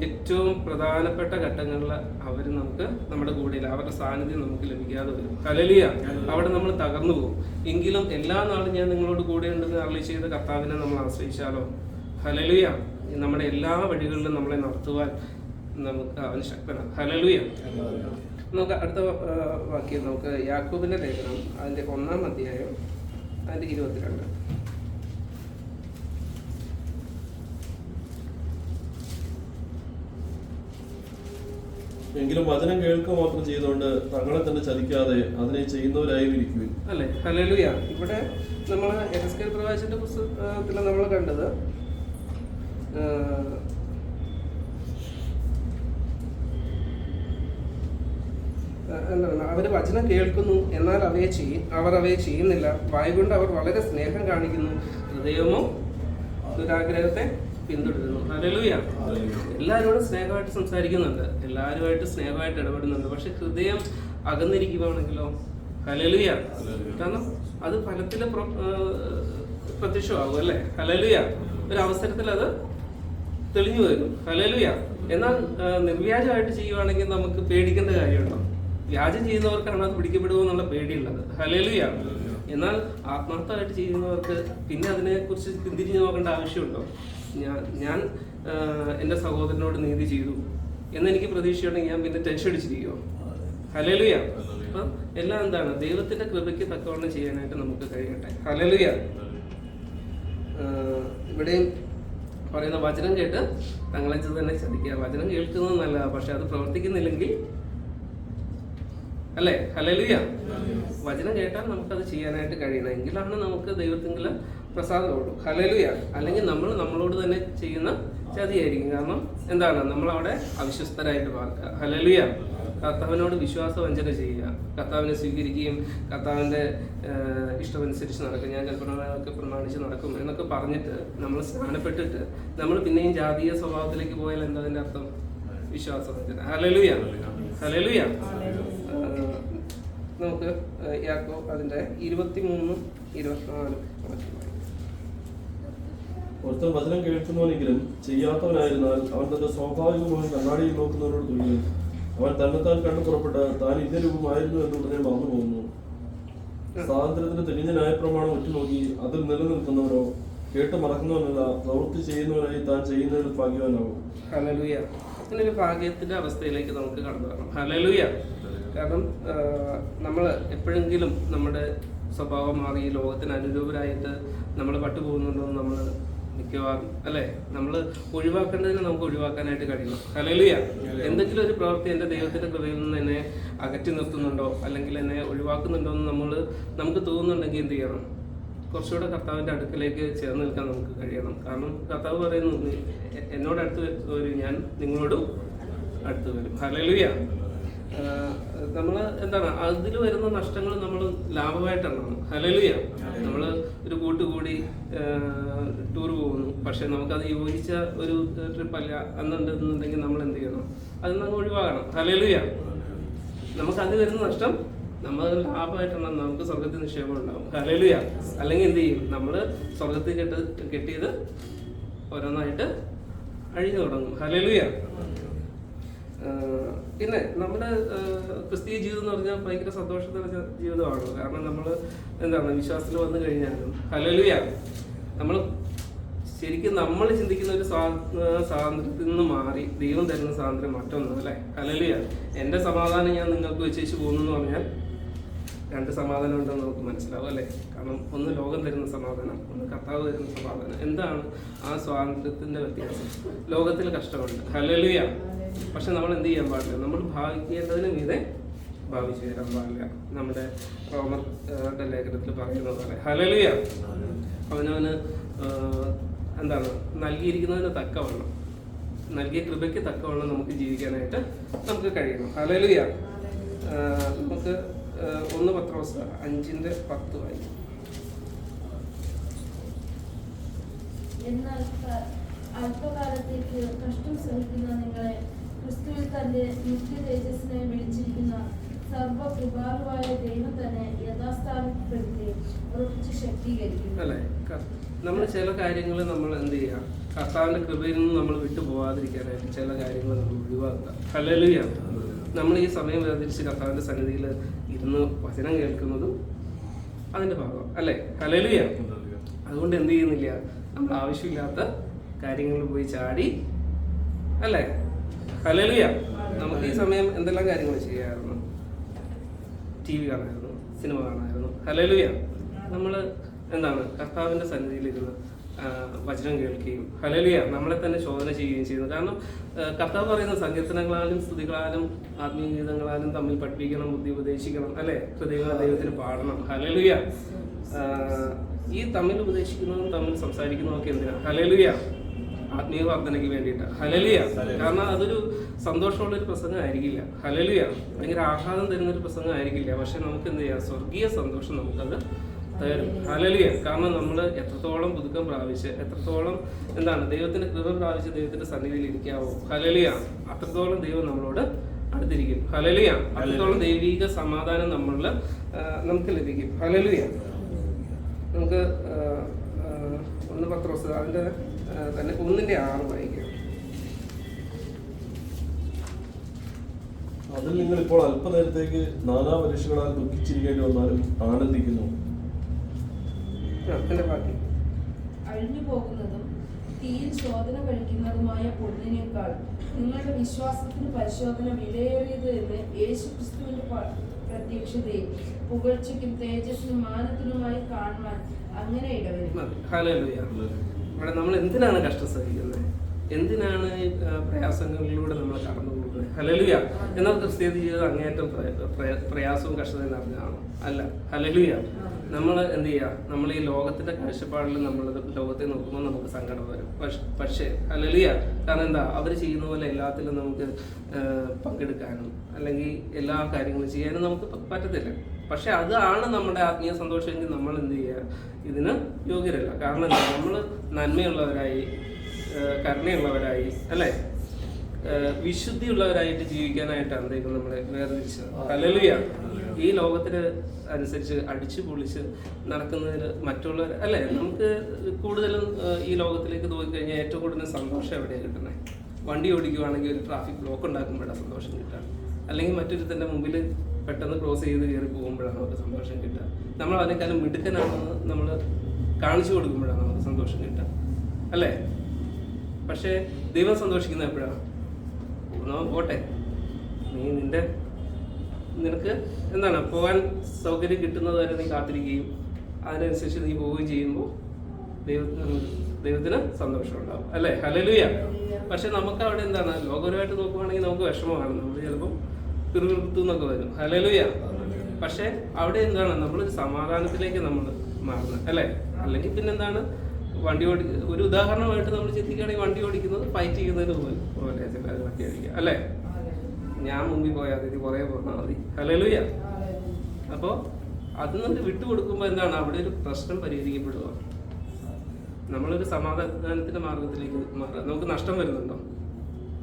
ഏറ്റവും പ്രധാനപ്പെട്ട ഘട്ടങ്ങളിൽ അവർ നമുക്ക് നമ്മുടെ കൂടെയില്ല, അവരുടെ സാന്നിധ്യം നമുക്ക് ലഭിക്കാതെ വരും. ഹല്ലേലൂയ. അവിടെ നമ്മൾ തകർന്നു പോകും. എങ്കിലും എല്ലാ നാളും ഞാൻ നിങ്ങളോട് കൂടെ ഉണ്ടെന്ന് അരുളി ചെയ്ത കർത്താവിനെ നമ്മൾ ആശ്രയിച്ചാലോ? ഹല്ലേലൂയ. നമ്മുടെ എല്ലാ വഴികളിലും നമ്മളെ നടത്തുവാൻ നമുക്ക് അവൻ ശക്തനാണ്. ഹല്ലേലൂയ. നമുക്ക് അടുത്ത വാക്യം, നമുക്ക് യാക്കോബിന്റെ ലേഖനം അതിന്റെ 1-ാം അധ്യായം അതിന്റെ 22. എങ്കിലും വചനം കേൾക്കുക മാത്രം ചെയ്തുകൊണ്ട് തങ്ങളെ തന്നെ ചതിക്കാതെ അതിനെ ചെയ്യുന്നവരായിരിക്കും, അല്ലേ? ഹല്ലേലൂയ. ഇവിടെ നമ്മൾ യെഹെസ്കേൽ പ്രവാചകന്റെ പുസ്തകത്തിൽ നമ്മൾ കണ്ടത് എന്താണ്, അവര് വചനം കേൾക്കുന്നു, എന്നാൽ അവർ അവയെ ചെയ്യുന്നില്ല. വായുകൊണ്ട് അവർ വളരെ സ്നേഹം കാണിക്കുന്നു, ഹൃദയമോ ദുരാഗ്രഹത്തെ പിന്തുടരുന്നു. ഹല്ലേലൂയ. എല്ലാവരോടും സ്നേഹമായിട്ട് സംസാരിക്കുന്നുണ്ട്, എല്ലാവരുമായിട്ട് സ്നേഹമായിട്ട് ഇടപെടുന്നുണ്ട്. പക്ഷെ ഹൃദയം അകന്നിരിക്കുകയാണെങ്കിലോ? ഹല്ലേലൂയ. കാരണം അത് ഫലത്തിൽ പ്രത്യക്ഷമാകും, അല്ലേ? ഹല്ലേലൂയ. ഒരു അവസരത്തിൽ അത് തെളിഞ്ഞു വരും. ഹല്ലേലൂയ. എന്നാൽ നിർവ്യാജമായിട്ട് ചെയ്യുവാണെങ്കിൽ നമുക്ക് പേടിക്കേണ്ട കാര്യമുണ്ടോ? വ്യാജം ചെയ്യുന്നവർക്കാണ് അത് പിടിക്കപ്പെടുമോ എന്നുള്ള പേടിയുള്ളത്. ഹല്ലേലൂയ. എന്നാൽ ആത്മാർത്ഥമായിട്ട് ചെയ്യുന്നവർക്ക് പിന്നെ അതിനെക്കുറിച്ച് ചിന്തിച്ച് നോക്കേണ്ട ആവശ്യമുണ്ടോ? ഞാൻ എൻ്റെ സഹോദരനോട് നീതി ചെയ്തു എന്നെനിക്ക് പ്രതീക്ഷയുണ്ടെങ്കിൽ ഞാൻ പിന്നെ ടെൻഷൻ അടിച്ചിരിക്കുമോ? ഹല്ലേലൂയ. അപ്പം എല്ലാം എന്താണ്, ദൈവത്തിന്റെ കൃപയ്ക്ക് തക്കവണ്ണം ചെയ്യാനായിട്ട് നമുക്ക് കഴിയട്ടെ. ഹല്ലേലൂയ. ഇവിടെയും പറയുന്ന വചനം കേട്ട് തങ്ങളെ തന്നെ ചതിക്കുക. വചനം കേൾക്കുന്നത് നല്ലതാണ്, പക്ഷെ അത് പ്രവർത്തിക്കുന്നില്ലെങ്കിൽ, അല്ലേ? ഹല്ലേലൂയ. വചനം കേട്ടാൽ നമുക്കത് ചെയ്യാനായിട്ട് കഴിയണം. എങ്കിലാണ് നമുക്ക് ദൈവത്തിൻ്റെ പ്രസാദമുള്ളൂ. ഹല്ലേലൂയ. അല്ലെങ്കിൽ നമ്മൾ നമ്മളോട് തന്നെ ചെയ്യുന്ന ചതിയായിരിക്കും. കാരണം എന്താണ്, നമ്മളവിടെ അവിശ്വസ്തരായിട്ട് പാർക്കുക. ഹല്ലേലൂയ. കർത്താവിനോട് വിശ്വാസവഞ്ചന ചെയ്യുക, കർത്താവിനെ സ്വീകരിക്കുകയും കർത്താവിൻ്റെ ഇഷ്ടമനുസരിച്ച് നടക്കും, ഞാൻ കൽപ്പനകളൊക്കെ പ്രമാണിച്ച് നടക്കും എന്നൊക്കെ പറഞ്ഞിട്ട് നമ്മൾ സ്നാനപ്പെട്ടിട്ട് നമ്മൾ പിന്നെയും ജാതീയ സ്വഭാവത്തിലേക്ക് പോയാൽ എന്താ അതിൻ്റെ അർത്ഥം? വിശ്വാസവഞ്ചന. ഹല്ലേലൂയ. ഹല്ലേലൂയ. നമുക്ക് യാക്കോബ് അതിന്റെ 23-24 വാക്യം. ഒരുത്തൻ വചനം കേൾക്കുന്നവനെങ്കിലും ചെയ്യാത്തവനായിരുന്നാൽ അവൻ തന്റെ സ്വാഭാവികമായി കണ്ണാടിയിൽ നോക്കുന്നവരോട് തുല്യൻ. അവൻ തന്നെത്താൻ കണ്ടു പുറപ്പെട്ട് താൻ ഇന്ന രൂപമായിരുന്നു എന്ന് ഉടനെ മറന്നു പോകുന്നു. സ്വാതന്ത്ര്യത്തിന് തെളിഞ്ഞ ന്യായപ്രമാണം ഉറ്റുനോക്കി അതിൽ നിലനിൽക്കുന്നവരോ കേട്ട് മറക്കുന്നവനല്ല, പ്രവൃത്തി ചെയ്യുന്നവനായി താൻ ചെയ്യുന്നതിൽ ഭാഗ്യവാനാകും. ഹല്ലേലൂയ. ഇങ്ങനൊരു ഭാഗ്യത്തിന്റെ അവസ്ഥയിലേക്ക് നമുക്ക് കടന്നു വരണം. ഹല്ലേലൂയ. കാരണം നമ്മൾ എപ്പോഴെങ്കിലും നമ്മുടെ സ്വഭാവം മാറി ഈ ലോകത്തിന് അനുരൂപരായിട്ട് നമ്മൾ പട്ടുപോകുന്നുണ്ടോ എന്ന് നമ്മൾ മിക്കവാറും അല്ലേ നമ്മൾ ഒഴിവാക്കേണ്ടതിന് നമുക്ക് ഒഴിവാക്കാനായിട്ട് കഴിയണം. ഹല്ലേലൂയ. എന്തെങ്കിലും ഒരു പ്രവൃത്തി എൻ്റെ ദൈവത്തിന്റെ കൃപയിൽ നിന്ന് എന്നെ അകറ്റി നിർത്തുന്നുണ്ടോ അല്ലെങ്കിൽ എന്നെ ഒഴിവാക്കുന്നുണ്ടോ എന്ന് നമുക്ക് തോന്നുന്നുണ്ടെങ്കിൽ എന്ത് ചെയ്യണം? കുറച്ചുകൂടെ കർത്താവിന്റെ അടുക്കലേക്ക് ചേർന്ന് നിൽക്കാൻ നമുക്ക് കഴിയണം. കാരണം കർത്താവ് പറയുന്നു, എന്നോട് അടുത്ത് വരും, ഞാൻ നിങ്ങളോടും അടുത്ത് വരും. ഹല്ലേലൂയ. നമ്മൾ എന്താണ് അതിൽ വരുന്ന നഷ്ടങ്ങൾ നമ്മൾ ലാഭമായിട്ടാണ്. ഹല്ലേലൂയ. നമ്മൾ ഒരു കൂട്ടുകൂടി ടൂർ പോകുന്നു, പക്ഷെ നമുക്കത് യോജിച്ച ഒരു ട്രിപ്പല്ല എന്നുണ്ടെന്നുണ്ടെങ്കിൽ നമ്മൾ എന്ത് ചെയ്യണം? അത് നമുക്ക് ഒഴിവാകണം. ഹല്ലേലൂയ. നമുക്കത് വരുന്ന നഷ്ടം നമ്മൾ ലാഭമായിട്ടാണ്, നമുക്ക് സ്വർഗത്തിൽ നിക്ഷേപം ഉണ്ടാവും. ഹല്ലേലൂയ. അല്ലെങ്കിൽ എന്ത് ചെയ്യും? നമ്മൾ സ്വർഗത്തിൽ കെട്ടിയത് ഓരോന്നായിട്ട് അഴിഞ്ഞു തുടങ്ങും. ഹല്ലേലൂയ. പിന്നെ നമ്മുടെ ക്രിസ്തീയ ജീവിതം എന്ന് പറഞ്ഞാൽ ഭയങ്കര സന്തോഷത്തിന്റെ ജീവിതമാണ്. കാരണം നമ്മൾ എന്താണ് വിശ്വാസത്തിൽ വന്നു കഴിഞ്ഞാലും ഹല്ലേലൂയ നമ്മൾ ശരിക്കും നമ്മൾ ചിന്തിക്കുന്ന ഒരു സ്വാതന്ത്ര്യത്തിൽ നിന്ന് മാറി ദൈവം തരുന്ന സ്വാതന്ത്ര്യം മറ്റൊന്നും അല്ലേ. ഹല്ലേലൂയ. എൻ്റെ സമാധാനം ഞാൻ നിങ്ങൾക്ക് വെച്ചേച്ച് പോകുന്നു എന്ന് പറഞ്ഞാൽ രണ്ട് സമാധാനം ഉണ്ടെന്ന് നമുക്ക് മനസ്സിലാവും അല്ലേ. കാരണം ഒന്ന് ലോകം തരുന്ന സമാധാനം, ഒന്ന് കർത്താവ് തരുന്ന സമാധാനം. എന്താണ് ആ സ്വാതന്ത്ര്യത്തിന്റെ വ്യത്യാസം? ലോകത്തിൽ കഷ്ടമുണ്ട്. ഹല്ലേലൂയ. പക്ഷെ നമ്മൾ എന്ത് ചെയ്യാൻ പാടില്ല? നമ്മൾ ഭാവിക്കേണ്ടതിന് മീതെ ഭാവിച്ചു തരാൻ പാടില്ല. നമ്മുടെ റോമരുടെ ലേഖനത്തിൽ പറയുന്നത് പോലെ ഹല്ലേലൂയ. അവനവന് എന്താണ് നൽകിയിരിക്കുന്നതിന് തക്കവണ്ണം, നൽകിയ കൃപയ്ക്ക് തക്കവണ്ണം നമുക്ക് ജീവിക്കാനായിട്ട് നമുക്ക് കഴിയണം. ഹല്ലേലൂയ. നമുക്ക് 1 പത്രോസ് 5:10 വായിക്കും. എന്നാൽ അല്പകാലത്തേക്ക് കഷ്ടം സഹിക്കുന്ന നിങ്ങളെ ക്രിസ്തുവിൽ തന്റെ നിത്യ തേജസ്സിനെ വിളിച്ചിരിക്കുന്ന സർവകൃപാലുവായ ദൈവം തന്നെ യഥാസ്ഥാനപ്പെടുത്തി ഉറപ്പിച്ച് ശക്തീകരിക്കും. അല്ലെ, നമ്മൾ ചില കാര്യങ്ങൾ നമ്മൾ എന്ത് ചെയ്യാം? കർത്താവിന്റെ കൃപയിൽ നിന്ന് നമ്മൾ വിട്ടുപോകാതിരിക്കാനായിട്ട് ചില കാര്യങ്ങൾ നമ്മൾ ഒഴിവാക്കുക. ഹല്ലേലൂയ. നമ്മൾ ഈ സമയം വേർതിരിച്ച് കർത്താവിന്റെ സന്നിധിയിൽ ഇരുന്ന് വചനം കേൾക്കുന്നതും അതിന്റെ ഭാഗം അല്ലേ. ഹല്ലേലൂയ. അതുകൊണ്ട് എന്ത് ചെയ്യുന്നില്ല? നമ്മൾ ആവശ്യമില്ലാത്ത കാര്യങ്ങളിൽ പോയി ചാടി അല്ലേ. ഹല്ലേലൂയ. നമുക്ക് ഈ സമയം എന്തെല്ലാം കാര്യങ്ങൾ ചെയ്യാമായിരുന്നു? TV കാണാമായിരുന്നു, സിനിമ കാണാമായിരുന്നു. ഹല്ലേലൂയ. നമ്മൾ എന്താണ് കർത്താവിന്റെ സന്നിധിയിലിരുന്ന് വചനം കേൾക്കുകയും ഹല്ലേലൂയ നമ്മളെ തന്നെ ശോധന ചെയ്യുകയും ചെയ്യുന്നു. കാരണം കർത്താവ് പറയുന്ന സങ്കീർത്തനങ്ങളാലും സ്തുതികളാലും ആത്മീയ ഗീതങ്ങളാലും തമ്മിൽ പഠിപ്പിക്കണം, ബുദ്ധി ഉപദേശിക്കണം അല്ലെ. ഹൃദയങ്ങളെ ദൈവത്തിന് പാടണം. ഹല്ലേലൂയ. ഈ തമ്മിൽ ഉപദേശിക്കുന്നതും തമ്മിൽ സംസാരിക്കുന്നതും ഒക്കെ എന്തിനാ? ഹല്ലേലൂയ. ആത്മീയ വർദ്ധനയ്ക്ക് വേണ്ടിയിട്ട്. ഹല്ലേലൂയ. കാരണം അതൊരു സന്തോഷമുള്ളൊരു പ്രസംഗം ആയിരിക്കില്ല. ഹല്ലേലൂയ. ഭയങ്കര ആഹ്ലാദം തരുന്നൊരു പ്രസംഗം ആയിരിക്കില്ല. പക്ഷെ നമുക്ക് എന്ത് ചെയ്യാം? സ്വർഗീയ സന്തോഷം നമുക്കത് തരും. ഹല്ലേലൂയ. കാരണം നമ്മൾ എത്രത്തോളം പുതുക്കം പ്രാപിച്ച്, എത്രത്തോളം എന്താണ് ദൈവത്തിന്റെ കൃപ പ്രാപിച്ച് ദൈവത്തിന്റെ സന്നിധിയിൽ ഇരിക്കാവോ? ഹല്ലേലൂയ. അത്രത്തോളം ദൈവം നമ്മളോട് അടുത്തിരിക്കും. ഹല്ലേലൂയ. അത്രത്തോളം ദൈവിക സമാധാനം നമുക്ക് ലഭിക്കും. ഹല്ലേലൂയ. നമുക്ക് 1 പത്രോസ് അതിന്റെ തന്നെ 1:6 വായിക്കാം. അതിൽ നിങ്ങൾ ഇപ്പോൾ അല്പനേരത്തേക്ക് നാനാ പരീക്ഷകളാൽ ദുഃഖിച്ചിരിക്കേണ്ടി വന്നാലും ആനന്ദിക്കുന്നു. അഴിഞ്ഞു പോകുന്നതും തീയിൽ ശോധന കഴിക്കുന്നതുമായ പൊന്നിനേക്കാൾ നിങ്ങളുടെ വിശ്വാസത്തിന് പരിശോധന വിലയേറിയത് എന്ന് യേശു ക്രിസ്തുവിന്റെ പ്രത്യക്ഷതയും പുകഴ്ചയ്ക്കും തേജസ്സിനും മാനത്തിനുമായി കാണുവാൻ അങ്ങനെ ഇടവരും. ഹല്ലേലൂയ. ഇവിടെ നമ്മൾ എന്തിനാണ് കഷ്ടം സഹിക്കുന്നത്? എന്തിനാണ് പ്രയാസങ്ങളിലൂടെ നമ്മൾ കടന്നു പോകുന്നത്? ഹല്ലേലൂയ. എന്നാൽ ക്രിസ്തീയ ജീവിതം അങ്ങേയറ്റം പ്രയാസവും കഷ്ടതയും നിറഞ്ഞതാണോ? അല്ല. ഹല്ലേലൂയ. നമ്മൾ എന്ത് ചെയ്യുക? നമ്മൾ ഈ ലോകത്തിന്റെ കാഴ്ചപ്പാടിൽ നമ്മൾ ലോകത്തെ നോക്കുമ്പോൾ നമുക്ക് സങ്കടം വരും. പക്ഷേ ഹല്ലേലൂയ. കാരണം എന്താ? അവർ ചെയ്യുന്ന പോലെ എല്ലാത്തിലും നമുക്ക് പങ്കെടുക്കാനും അല്ലെങ്കിൽ എല്ലാ കാര്യങ്ങളും ചെയ്യാനും നമുക്ക് പറ്റത്തില്ല. പക്ഷെ അതാണ് നമ്മുടെ ആത്മീയ സന്തോഷമെങ്കിൽ നമ്മൾ എന്ത് ചെയ്യുക? ഇതിന് യോഗ്യരല്ല. കാരണം എന്താ? നമ്മൾ നന്മയുള്ളവരായി, കരുണയുള്ളവരായി അല്ലേ, വിശുദ്ധിയുള്ളവരായിട്ട് ജീവിക്കാനായിട്ടാണ് ദൈവം നമ്മളെ വേർതിരിച്ചത്. ഹല്ലേലൂയ. ഈ ലോകത്തിന് അനുസരിച്ച് അടിച്ചു പൊളിച്ച് നടക്കുന്നതിന് മറ്റുള്ളവർ അല്ലേ, നമുക്ക് കൂടുതലും ഈ ലോകത്തിലേക്ക് നോക്കിക്കഴിഞ്ഞാൽ ഏറ്റവും കൂടുതൽ സന്തോഷം എവിടെയാണ് കിട്ടുന്നത്? വണ്ടി ഓടിക്കുവാണെങ്കിൽ ഒരു ട്രാഫിക് ബ്ലോക്ക് ഉണ്ടാക്കുമ്പോഴാണ് സന്തോഷം കിട്ടുക, അല്ലെങ്കിൽ മറ്റൊരുത്തൻ്റെ മുമ്പിൽ പെട്ടെന്ന് ക്രോസ് ചെയ്ത് കയറി പോകുമ്പോഴാണ് നമുക്ക് സന്തോഷം കിട്ടുക. നമ്മൾ അതിനേക്കാളും മിടുക്കനാണെന്ന് നമ്മൾ കാണിച്ചു കൊടുക്കുമ്പോഴാണ് നമുക്ക് സന്തോഷം കിട്ടുക, അല്ലേ? പക്ഷേ ദൈവം സന്തോഷിക്കുന്ന എപ്പോഴാണ്? പോട്ടെ, നിനക്ക് എന്താണ് പോകാൻ സൗകര്യം കിട്ടുന്നത് വരെ നീ കാത്തിരിക്കുകയും അതിനനുസരിച്ച് നീ പോവുകയും ചെയ്യുമ്പോൾ ദൈവത്തിന് സന്തോഷം ഉണ്ടാവും, അല്ലേ? ഹല്ലേലൂയ. പക്ഷെ നമുക്ക് അവിടെ എന്താണ്, ലോകപരമായിട്ട് നോക്കുവാണെങ്കിൽ നമുക്ക് വിഷമമാണ്, നമ്മൾ ചിലപ്പോൾ പിറുപിറുത്തു എന്നൊക്കെ വരും. ഹല്ലേലൂയ. പക്ഷെ അവിടെ എന്താണ്, നമ്മളൊരു സമാധാനത്തിലേക്ക് നമ്മൾ മാറുന്നത്, അല്ലേ? അല്ലെങ്കിൽ പിന്നെന്താണ്, ഒരു ഉദാഹരണമായിട്ട് നമ്മൾ ചിന്തിക്കുകയാണെങ്കിൽ വണ്ടി ഓടിക്കുന്നത് ഫൈറ്റ് ചെയ്യുന്നതിന് പോലെ ചിലതൊക്കെ ആയിരിക്കും, അല്ലേ? ഞാൻ മുമ്പിൽ പോയാൽ മതി, കുറേ പോന്നാൽ മതി. ഹല്ലേലൂയ. അപ്പോൾ അതിൽ നിന്ന് വിട്ടുകൊടുക്കുമ്പോൾ എന്താണ്, അവിടെ ഒരു പ്രശ്നം പരിഹരിക്കപ്പെടുക, നമ്മളൊരു സമാധാനത്തിന്റെ മാർഗത്തിലേക്ക് മാറുക. നമുക്ക് നഷ്ടം വരുന്നുണ്ടോ?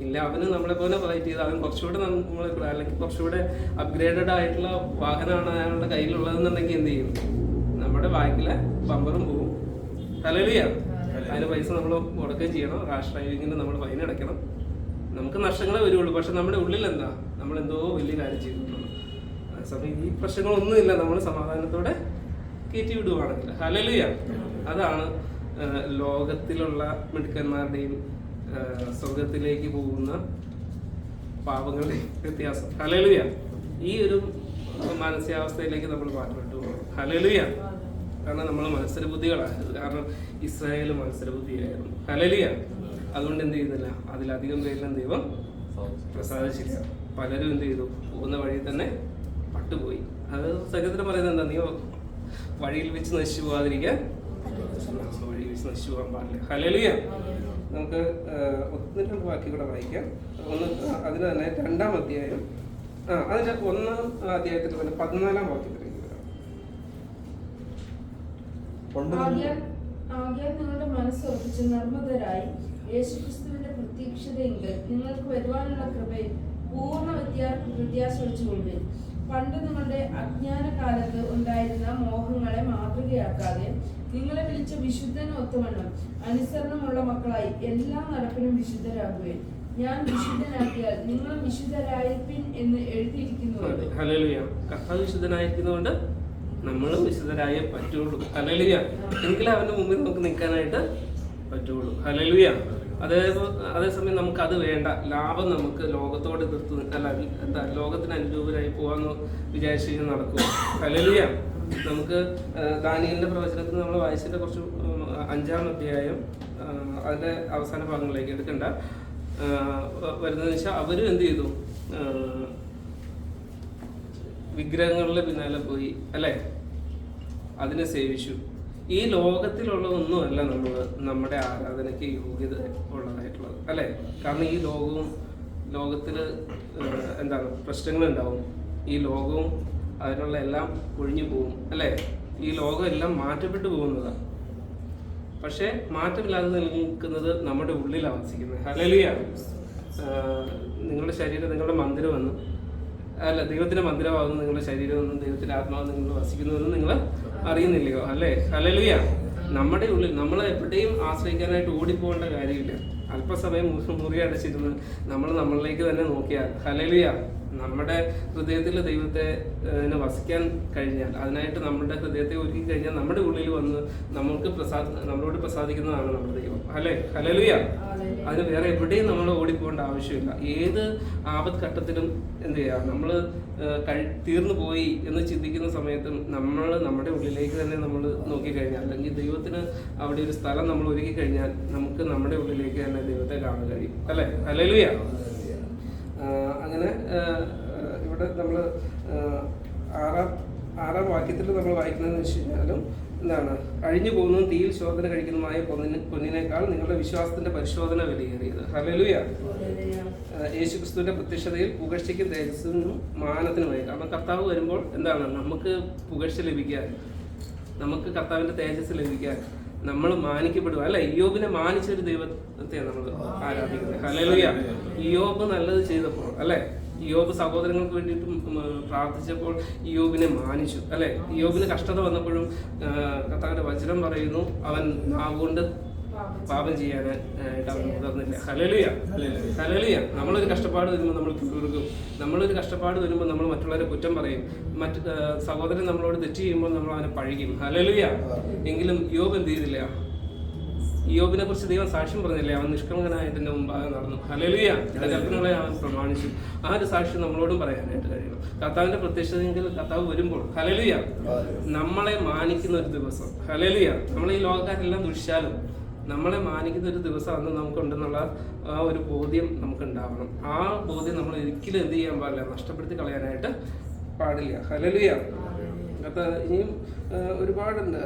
ഇല്ല. അവന് നമ്മളെ പോലെ ഫൈറ്റ് ചെയ്ത് അവൻ കുറച്ചുകൂടെ നമ്മളെ അല്ലെങ്കിൽ കുറച്ചുകൂടെ അപ്ഗ്രേഡഡ് ആയിട്ടുള്ള വാഹനമാണ് അയാളുടെ കയ്യിലുള്ളതെന്നുണ്ടെങ്കിൽ എന്ത് ചെയ്യും? നമ്മുടെ ബാക്കിലെ ബമ്പറും പോവും. ഹല്ലേലൂയ. അതിന് പൈസ നമ്മൾ മുടക്കുകയും ചെയ്യണം, റാഷ് ഡ്രൈവിങ്ങിന് നമ്മൾ ഫൈൻ അടയ്ക്കണം. നമുക്ക് നഷ്ടങ്ങളെ വരുള്ളൂ. പക്ഷെ നമ്മുടെ ഉള്ളിൽ എന്താ, നമ്മളെന്തോ വലിയ കാര്യം ചെയ്തിട്ടുണ്ട്. അതേസമയം ഈ പ്രശ്നങ്ങളൊന്നുമില്ല, നമ്മൾ സമാധാനത്തോടെ കയറ്റി വിടുവാണെങ്കിൽ. ഹല്ലേലൂയ. അതാണ് ലോകത്തിലുള്ള മിടുക്കന്മാരുടെയും സ്വർഗത്തിലേക്ക് പോകുന്ന പാപങ്ങളുടെയും വ്യത്യാസം. ഹല്ലേലൂയ. ഈ ഒരു മാനസികാവസ്ഥയിലേക്ക് നമ്മൾ മാറ്റപ്പെട്ടു പോകണം. ഹല്ലേലൂയ. കാരണം നമ്മൾ മത്സരബുദ്ധികളായത്, കാരണം ഇസ്രായേൽ മത്സരബുദ്ധിയായിരുന്നു. ഹല്ലേലൂയ. അതുകൊണ്ട് എന്ത് ചെയ്യുന്നില്ല, അതിലധികം പേരിലും ദൈവം പ്രസാദിച്ചില്ല. പലരും എന്ത് ചെയ്തു, പോകുന്ന വഴി തന്നെ പട്ടുപോയി. അത് സത്യത്തിന് പറയുന്നത് എന്താ, നീ വഴിയിൽ വെച്ച് നശിച്ചു പോകാതിരിക്കാൻ വഴിയിൽ വെച്ച് നശിച്ചു പോകാൻ പാടില്ല. ഹല്ലേലൂയ. നമുക്ക് ഒന്നിനും 2 വാക്യം കൂടെ വായിക്കാം. അതിന് തന്നെ 2-ാം അധ്യായം, അതിന്റെ 1-ാം അധ്യായത്തിൽ തന്നെ 14-ാം വാക്യത്തിലേക്ക് നിങ്ങളുടെ മനസ്സുറപ്പിച്ച് നർമ്മദരായി യേശുക്രിസ്തുവിന്റെ പ്രത്യക്ഷതയെങ്കിൽ നിങ്ങൾക്ക് വരുവാനുള്ള കൃപയിൽ പൂർണ്ണ വ്യത്യാസം വെച്ചുകൊള്ളുവിൻ. പണ്ട് നിങ്ങളുടെ അജ്ഞാന കാലത്ത് ഉണ്ടായിരുന്ന മോഹങ്ങളെ മാതൃകയാക്കാതെ നിങ്ങളെ വിളിച്ച വിശുദ്ധന് ഒത്തവണ്ണം അനുസരണമുള്ള മക്കളായി എല്ലാ നടപ്പിനും വിശുദ്ധരാകുവേൻ. ഞാൻ വിശുദ്ധനാക്കിയാൽ നിങ്ങൾ വിശുദ്ധരായിരിപ്പിൻ എന്ന് എഴുതിയിരിക്കുന്നുണ്ട്. ഹല്ലേലൂയ. കർത്താവ് വിശുദ്ധനായിരിക്കുന്നതുകൊണ്ട് നമ്മളും വിശുദ്ധരായേ പറ്റുള്ളൂ. ഹല്ലേലൂയ. എങ്കിലും അവന്റെ മുമ്പിൽ നമുക്ക് നിൽക്കാനായിട്ട് പറ്റുള്ളൂ. ഹല്ലേലൂയ. അതേസമയം നമുക്ക് അത് വേണ്ട, ലാഭം നമുക്ക് ലോകത്തോട് എതിർത്ത് അല്ല എന്താ ലോകത്തിന് അനുരൂപരായി പോകാന്ന് വിചാരിച്ചു കഴിഞ്ഞാൽ നടക്കുക. ഹല്ലേലൂയ. നമുക്ക് ദാനിയേലിന്റെ പ്രവചനത്തിൽ നമ്മൾ വായിച്ചതിന്റെ കുറച്ച് 5-ാം അധ്യായം അതിന്റെ അവസാന ഭാഗങ്ങളിലേക്ക് എടുക്കണ്ട വരുന്നതെന്ന് വെച്ചാൽ അവരും എന്ത് ചെയ്തു, വിഗ്രഹങ്ങളുടെ പിന്നാലെ പോയി, അല്ലേ? അതിനെ സേവിച്ചു. ഈ ലോകത്തിലുള്ള ഒന്നുമല്ല നമ്മുടെ ആരാധനയ്ക്ക് യോഗ്യത ഉള്ളതായിട്ടുള്ളത്, അല്ലേ? കാരണം ഈ ലോകത്തിൽ എന്താണ് പ്രശ്നങ്ങളുണ്ടാവും, ഈ ലോകവും അതിനുള്ള എല്ലാം ഒഴിഞ്ഞു പോകും, അല്ലേ? ഈ ലോകം എല്ലാം മാറ്റപ്പെട്ടു പോകുന്നതാണ്. പക്ഷെ മാറ്റമില്ലാതെ നിൽക്കുന്നത് നമ്മുടെ ഉള്ളിലാണ് വസിക്കുന്നത്. ഹല്ലേലൂയ. നിങ്ങളുടെ ശരീരം നിങ്ങളുടെ മന്ദിരമെന്നും അല്ല, ദൈവത്തിന്റെ മന്ദിരമാകുന്നു നിങ്ങളുടെ ശരീരമെന്നും ദൈവത്തിന്റെ ആത്മാവ് നിങ്ങൾ വസിക്കുന്നുവെന്നും നിങ്ങൾ അറിയുന്നില്ലയോ, അല്ലേ? ഹല്ലേലൂയ. നമ്മുടെ ഉള്ളിൽ നമ്മൾ എവിടെയും ആശ്രയിക്കാനായിട്ട് ഓടിപ്പോകേണ്ട കാര്യമില്ല. അല്പസമയം മുറി അടച്ചിരുന്ന് നമ്മളിലേക്ക് തന്നെ നോക്കിയാൽ, ഹല്ലേലൂയ, നമ്മുടെ ഹൃദയത്തിൽ ദൈവത്തെ വസിക്കാൻ കഴിഞ്ഞാൽ, അതിനായിട്ട് നമ്മുടെ ഹൃദയത്തെ ഒരുക്കി കഴിഞ്ഞാൽ നമ്മുടെ ഉള്ളിൽ വന്ന് നമ്മളോട് പ്രസാദിക്കുന്നതാണ് നമ്മുടെ ദൈവം, അല്ലേ? ഹല്ലേലൂയ. അതിന് വേറെ എവിടെയും നമ്മൾ ഓടിപ്പോകേണ്ട ആവശ്യമില്ല. ഏത് ആപത്ത് ഘട്ടത്തിലും എന്ത് ചെയ്യാം, നമ്മൾ തീർന്നു പോയി എന്ന് ചിന്തിക്കുന്ന സമയത്തും നമ്മൾ നമ്മുടെ ഉള്ളിലേക്ക് തന്നെ നമ്മൾ നോക്കിക്കഴിഞ്ഞാൽ, അല്ലെങ്കിൽ ദൈവത്തിന് അവിടെ ഒരു സ്ഥലം നമ്മൾ ഒരുക്കി കഴിഞ്ഞാൽ നമുക്ക് നമ്മുടെ ഉള്ളിലേക്ക് തന്നെ ദൈവത്തെ കാണാൻ കഴിയും, അല്ലേ? ഹല്ലേലൂയ. അങ്ങനെ ഇവിടെ നമ്മൾ 6-ാം വാക്യത്തിൽ നമ്മൾ വായിക്കുന്നതെന്ന് വെച്ച് കഴിഞ്ഞാലും എന്താണ്, അഴിഞ്ഞു പോകുന്നതും തീയിൽ ശോധന കഴിക്കുന്നതുമായ പൊന്നിനേക്കാൾ നിങ്ങളുടെ വിശ്വാസത്തിന്റെ പരിശോധന വിലയേറിയത്. ഹല്ലേലൂയ. യേശുക്രിസ്തുവിന്റെ പ്രത്യക്ഷതയിൽ പുകഴ്ചയ്ക്കും തേജസ്സിനും മാനത്തിനുമായി. കാരണം കർത്താവ് വരുമ്പോൾ എന്താണ്, നമുക്ക് പുകഴ്ച ലഭിക്കാൻ, നമുക്ക് കർത്താവിന്റെ തേജസ് ലഭിക്കാൻ, നമ്മൾ മാനിക്കപ്പെടുക അല്ലെ. ഇയ്യോബിനെ മാനിച്ചൊരു ദൈവത്തെ നമ്മൾ ആരാധിക്കുന്നത്. ഹല്ലേലൂയ. ഇയ്യോബ് നല്ലത് ചെയ്തപ്പോൾ അല്ലെ, ഇയ്യോബ് സഹോദരങ്ങൾക്ക് വേണ്ടിയിട്ടും പ്രാർത്ഥിച്ചപ്പോൾ ഇയ്യോബിനെ മാനിച്ചു അല്ലെ. ഇയ്യോബിന് കഷ്ടത വന്നപ്പോഴും കർത്താവിന്റെ വചനം പറയുന്നു, അവൻ നാവുകൊണ്ട് പാപം ചെയ്യാനായിട്ട് അവൻ മുതിർന്നില്ല. ഹല്ലേലൂയ. ഹല്ലേലൂയ. നമ്മളൊരു കഷ്ടപ്പാട് വരുമ്പോൾ നമ്മൾ കുറുകും, നമ്മളൊരു കഷ്ടപ്പാട് വരുമ്പോൾ നമ്മൾ മറ്റുള്ളവരെ കുറ്റം പറയും, മറ്റു സഹോദരൻ നമ്മളോട് തെറ്റ് ചെയ്യുമ്പോൾ നമ്മൾ അവനെ പഴിക്കും. ഹല്ലേലൂയ. എങ്കിലും ഇയ്യോബ് എന്ത് ചെയ്തില്ല? ഇയ്യോബിനെ കുറിച്ച് ദൈവം സാക്ഷ്യം പറഞ്ഞില്ലേ, അവൻ നിഷ്കളങ്കനായിട്ട് എന്റെ മുമ്പാകെ നടന്നു. ഹല്ലേലൂയ. എന്റെ കൽപ്പനകളെ അവൻ പ്രമാണിച്ചു. ആ ഒരു സാക്ഷ്യം നമ്മളോടും പറയാനായിട്ട് കഴിയണം. കർത്താവിന്റെ പ്രത്യക്ഷതയെങ്കിൽ കർത്താവ് വരുമ്പോൾ ഹല്ലേലൂയ നമ്മളെ മാനിക്കുന്ന ഒരു ദിവസം. ഹല്ലേലൂയ. നമ്മളെ ഈ ലോകക്കാരെല്ലാം ദുഷിച്ചാലും നമ്മളെ മാനിക്കുന്ന ഒരു ദിവസം അന്ന് നമുക്കുണ്ടെന്നുള്ള ആ ഒരു ബോധ്യം നമുക്ക് ഉണ്ടാവണം. ആ ബോധ്യം നമ്മൾ ഒരിക്കലും എന്ത് ചെയ്യാൻ പാടില്ല, നഷ്ടപ്പെടുത്തി കളയാനായിട്ട് പാടില്ല. ഹല്ലേലൂയ. ഇനിയും ഒരുപാടുണ്ട്.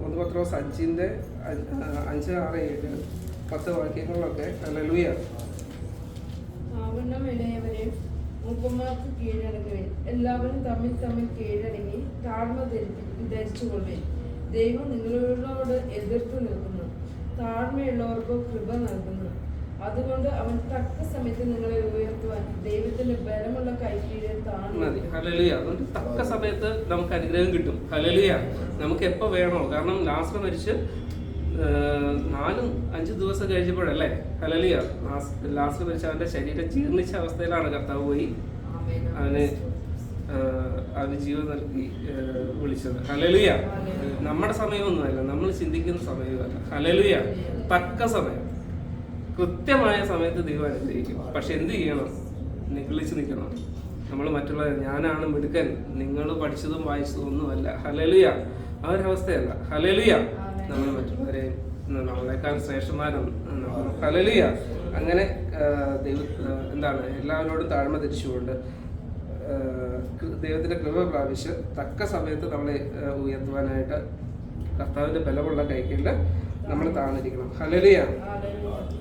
1 പത്രോസ് 5:5, 6, 7, 10 വാക്യങ്ങളിലൊക്കെ. ഹല്ലേലൂയ. ഇടയവരെ മൂപ്പന്മാർക്ക് കീഴടങ്ങുവിൻ, എല്ലാവരും തമ്മിൽ തമ്മിൽ കീഴടങ്ങി താഴ്മ ധരിച്ചുകൊള്ളുവിൻ. ദൈവം നിങ്ങളോട് എതിർത്ത് നിൽക്കുന്നു, താഴ്മയുള്ളവർക്ക് കൃപ നൽകുന്നു. അതുകൊണ്ട് അവൻ തക്ക സമയത്ത് നിങ്ങളെ ഉയർത്തുവാൻ ദൈവത്തിന്റെ ബലമുള്ള കൈക്കീഴിൽ മതി. ഹല്ലേലൂയ. അതുകൊണ്ട് തക്ക സമയത്ത് നമുക്ക് അനുഗ്രഹം കിട്ടും. ഹല്ലേലൂയ. നമുക്ക് എപ്പോ വേണോ, കാരണം ലാസർ മരിച്ച് 4-5 ദിവസം കഴിഞ്ഞപ്പോഴല്ലേ ഹല്ലേലൂയ ലാസർ മരിച്ച അവന്റെ ശരീരം ജീർണിച്ച അവസ്ഥയിലാണ് കർത്താവ് പോയി അവന് ജീവൻ നൽകി വിളിച്ചത്. ഹല്ലേലൂയ. നമ്മുടെ സമയമൊന്നുമല്ല, നമ്മൾ ചിന്തിക്കുന്ന സമയമല്ല. ഹല്ലേലൂയ. തക്ക സമയം, കൃത്യമായ സമയത്ത് ദൈവം അനുഗ്രഹിക്കും. പക്ഷെ എന്ത് ചെയ്യണം? നിഗളിച്ച് നിൽക്കണം. നമ്മൾ മറ്റുള്ള ഞാനാണ് മിടുക്കൻ, നിങ്ങൾ പഠിച്ചതും വായിച്ചതും ഒന്നുമല്ല. ഹല്ലേലൂയ. ആ ഒരു അവസ്ഥയല്ല. ഹല്ലേലൂയ. നമ്മൾ മറ്റുള്ളവരെ നമ്മളെക്കാൾ ശ്രേഷ്ഠന്മാരാണ്. ഹല്ലേലൂയ. അങ്ങനെ എന്താണ് എല്ലാവരോടും താഴ്മ ധരിച്ചുകൊണ്ട് ദൈവത്തിന്റെ കൃപ പ്രാപിച്ച് തക്ക സമയത്ത് നമ്മളെ ഉയർത്തുവാനായിട്ട് കർത്താവിന്റെ ബലമുള്ള കൈകളിൽ നമ്മൾ താഴ്ന്നിരിക്കണം. ഹല്ലേലൂയ.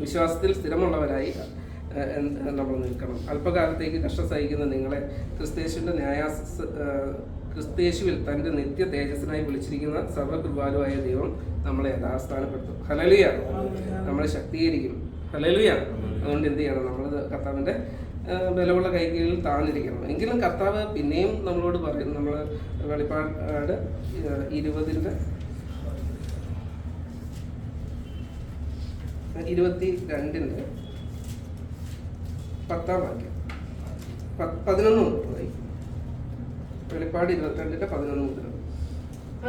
വിശ്വാസത്തിൽ സ്ഥിരമുള്ളവരായി നമ്മൾ നിൽക്കണം. അല്പകാലത്തേക്ക് കഷ്ടം സഹിക്കുന്ന നിങ്ങളെ ക്രിസ്തേശുവിൽ തന്റെ നിത്യ തേജസ്സിനായി വിളിച്ചിരിക്കുന്ന സർവ്വകൃപാലുവായ ദൈവം നമ്മളെ യഥാസ്ഥാനപ്പെടുത്തും. ഹല്ലേലൂയ. നമ്മളെ ശക്തീകരിക്കും. ഹല്ലേലൂയ. അതുകൊണ്ട് എന്ത് ചെയ്യണം? നമ്മൾ കർത്താവിന്റെ ബലമുള്ള കൈകളിൽ താഴ്ന്നിരിക്കണം. എങ്കിലും കർത്താവ് പിന്നെയും നമ്മളോട് പറയും. നമ്മൾ വെളിപ്പാട് 20:22 10 വാക്യം 11 മുതൽ വെളിപ്പാട് 22:11 മുതൽ.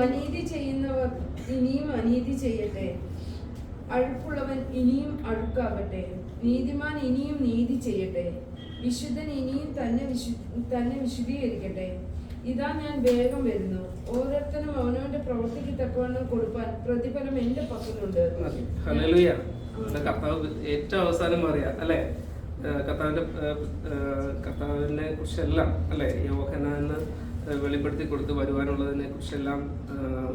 അനീതി ചെയ്യുന്നവർ ഇനിയും അനീതി ചെയ്യട്ടെ, അഴുക്കുള്ളവൻ ഇനിയും അഴുക്കാകട്ടെ, നീതിമാൻ ഇനിയും നീതി ചെയ്യട്ടെ, വിശുദ്ധൻ ഇനിയും തന്നെ വിശുദ്ധീകരിക്കട്ടെ. ഇതാ ഞാൻ വേഗം വരുന്നു, ഓരോരുത്തരും അവനവന്റെ പ്രവൃത്തിക്ക് തക്കവണ്ണം കൊടുക്കാൻ പ്രതിഫലം എന്റെ പക്കലുണ്ട്. ഹല്ലേലൂയ. കർത്താവ് ഏറ്റവും അവസാനം പറയാ അല്ലെ, കർത്താവിനെ കുറിച്ചെല്ലാം അല്ലെ, യോഹന്നാന് വെളിപ്പെടുത്തി കൊടുത്ത് വരുവാനുള്ളതിനെ കുറിച്ചെല്ലാം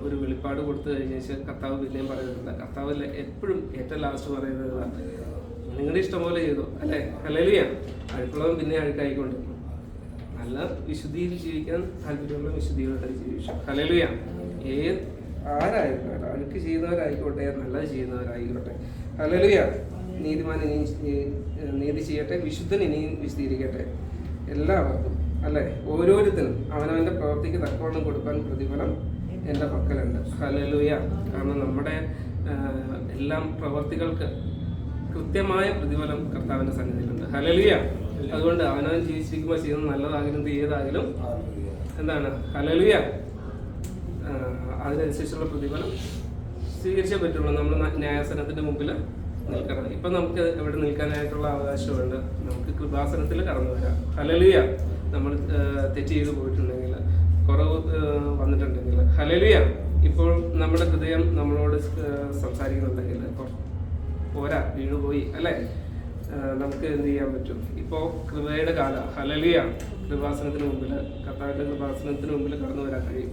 ഒരു വെളിപ്പാട് കൊടുത്തു കഴിഞ്ഞാൽ കർത്താവ് പിന്നെയും പറയുന്നുണ്ട്. കർത്താവ് എപ്പോഴും ഏറ്റവും ലാസ്റ്റ് പറയുന്നത് നിങ്ങളുടെ ഇഷ്ടം പോലെ ചെയ്തു അല്ലെ. ഹല്ലേലൂയ. അഴുക്കുള്ളവൻ പിന്നെ അഴുക്കായിക്കൊണ്ടിരുന്നു. നല്ല വിശുദ്ധിയിൽ ജീവിക്കാൻ താല്പര്യമുള്ള വിശുദ്ധിയോടെ ജീവിച്ചു. ഹല്ലേലൂയ. ആരായിക്കോട്ടെ, അഴുക്ക് ചെയ്യുന്നവരായിക്കോട്ടെ, നല്ലത് ചെയ്യുന്നവരായിക്കോട്ടെ. ഹല്ലേലൂയ. നീതിമാൻ ഇനിയും നീതി ചെയ്യട്ടെ, വിശുദ്ധൻ ഇനിയും വിശദീകരിക്കട്ടെ. എല്ലാവർക്കും അല്ലെ, ഓരോരുത്തരും അവനവന്റെ പ്രവൃത്തിക്ക് തക്കവണ്ണം കൊടുക്കാൻ പ്രതിഫലം എൻ്റെ പക്കലുണ്ട്. ഹല്ലേലൂയ. കാരണം നമ്മുടെ എല്ലാം പ്രവൃത്തികൾക്ക് കൃത്യമായ പ്രതിഫലം കർത്താവിന്റെ സന്നിധിയിലുണ്ട്. ഹല്ലേലൂയ. അതുകൊണ്ട് അവനവൻ ജീവിച്ചിരിക്കുമ്പോൾ ചെയ്യുന്ന നല്ലതാകലും ഏതാകലും എന്താണ്? ഹല്ലേലൂയ. അതിനനുസരിച്ചുള്ള പ്രതിഫലം സ്വീകരിച്ചേ പറ്റുള്ളൂ. നമ്മൾ ന്യായാസനത്തിന്റെ മുമ്പിൽ നിൽക്കണം. ഇപ്പൊ നമുക്ക് എവിടെ നിൽക്കാനായിട്ടുള്ള അവകാശമുണ്ട്? നമുക്ക് കൃപാസനത്തിൽ കടന്നു വരാം. ഹല്ലേലൂയ. നമ്മൾ തെറ്റ് ചെയ്തു പോയിട്ടുണ്ടെങ്കിൽ, കുറവ് വന്നിട്ടുണ്ടെങ്കിൽ, ഹല്ലേലൂയ, ഇപ്പോൾ നമ്മുടെ ഹൃദയം നമ്മളോട് സംസാരിക്കുന്നുണ്ടെങ്കിൽ പോരാ, വീണുപോയി അല്ലേ, നമുക്ക് എന്ത് ചെയ്യാൻ പറ്റും? ഇപ്പോൾ കൃപയുടെ കാലം. ഹല്ലേലൂയ. കൃപാസനത്തിന് മുമ്പിൽ, കർത്താവിന്റെ കൃപാസനത്തിന് മുമ്പിൽ കടന്നു വരാൻ കഴിയും.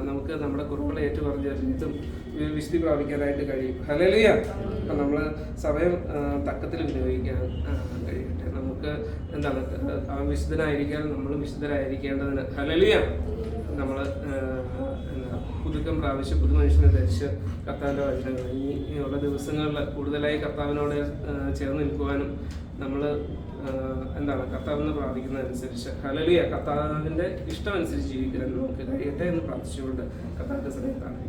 നമുക്ക് നമ്മുടെ കുറവുകളെ ഏറ്റുപറഞ്ഞ് വീണ്ടും വിശുദ്ധി പ്രാപിക്കാനായിട്ട് കഴിയും. ഹല്ലേലൂയ. അപ്പം നമ്മൾ സമയം തക്കത്തിൽ വിനിയോഗിക്കാൻ കഴിയട്ടെ. നമുക്ക് എന്താണ്, അവൻ വിശുദ്ധനായിരിക്കാൻ നമ്മൾ വിശുദ്ധരായിരിക്കേണ്ടതിന് ഹല്ലേലൂയ നമ്മൾ പുതുക്കം പ്രാവശ്യം പുതുമനുഷ്യനെ ധരിച്ച് കർത്താവിൻ്റെ വചനങ്ങൾ ഈ ഉള്ള ദിവസങ്ങളിൽ കൂടുതലായി കർത്താവിനോട് ചേർന്ന് നിൽക്കുവാനും നമ്മൾ കർത്താവിനെ പ്രാർത്ഥിക്കുന്നതനുസരിച്ച് ഹല്ലേലൂയ കർത്താവിൻ്റെ ഇഷ്ടമനുസരിച്ച് ജീവിക്കാൻ നമുക്ക് കഴിയട്ടെ എന്ന് പ്രാർത്ഥിച്ചുകൊണ്ട് കർത്താവിൻ്റെ സമയത്താണ്.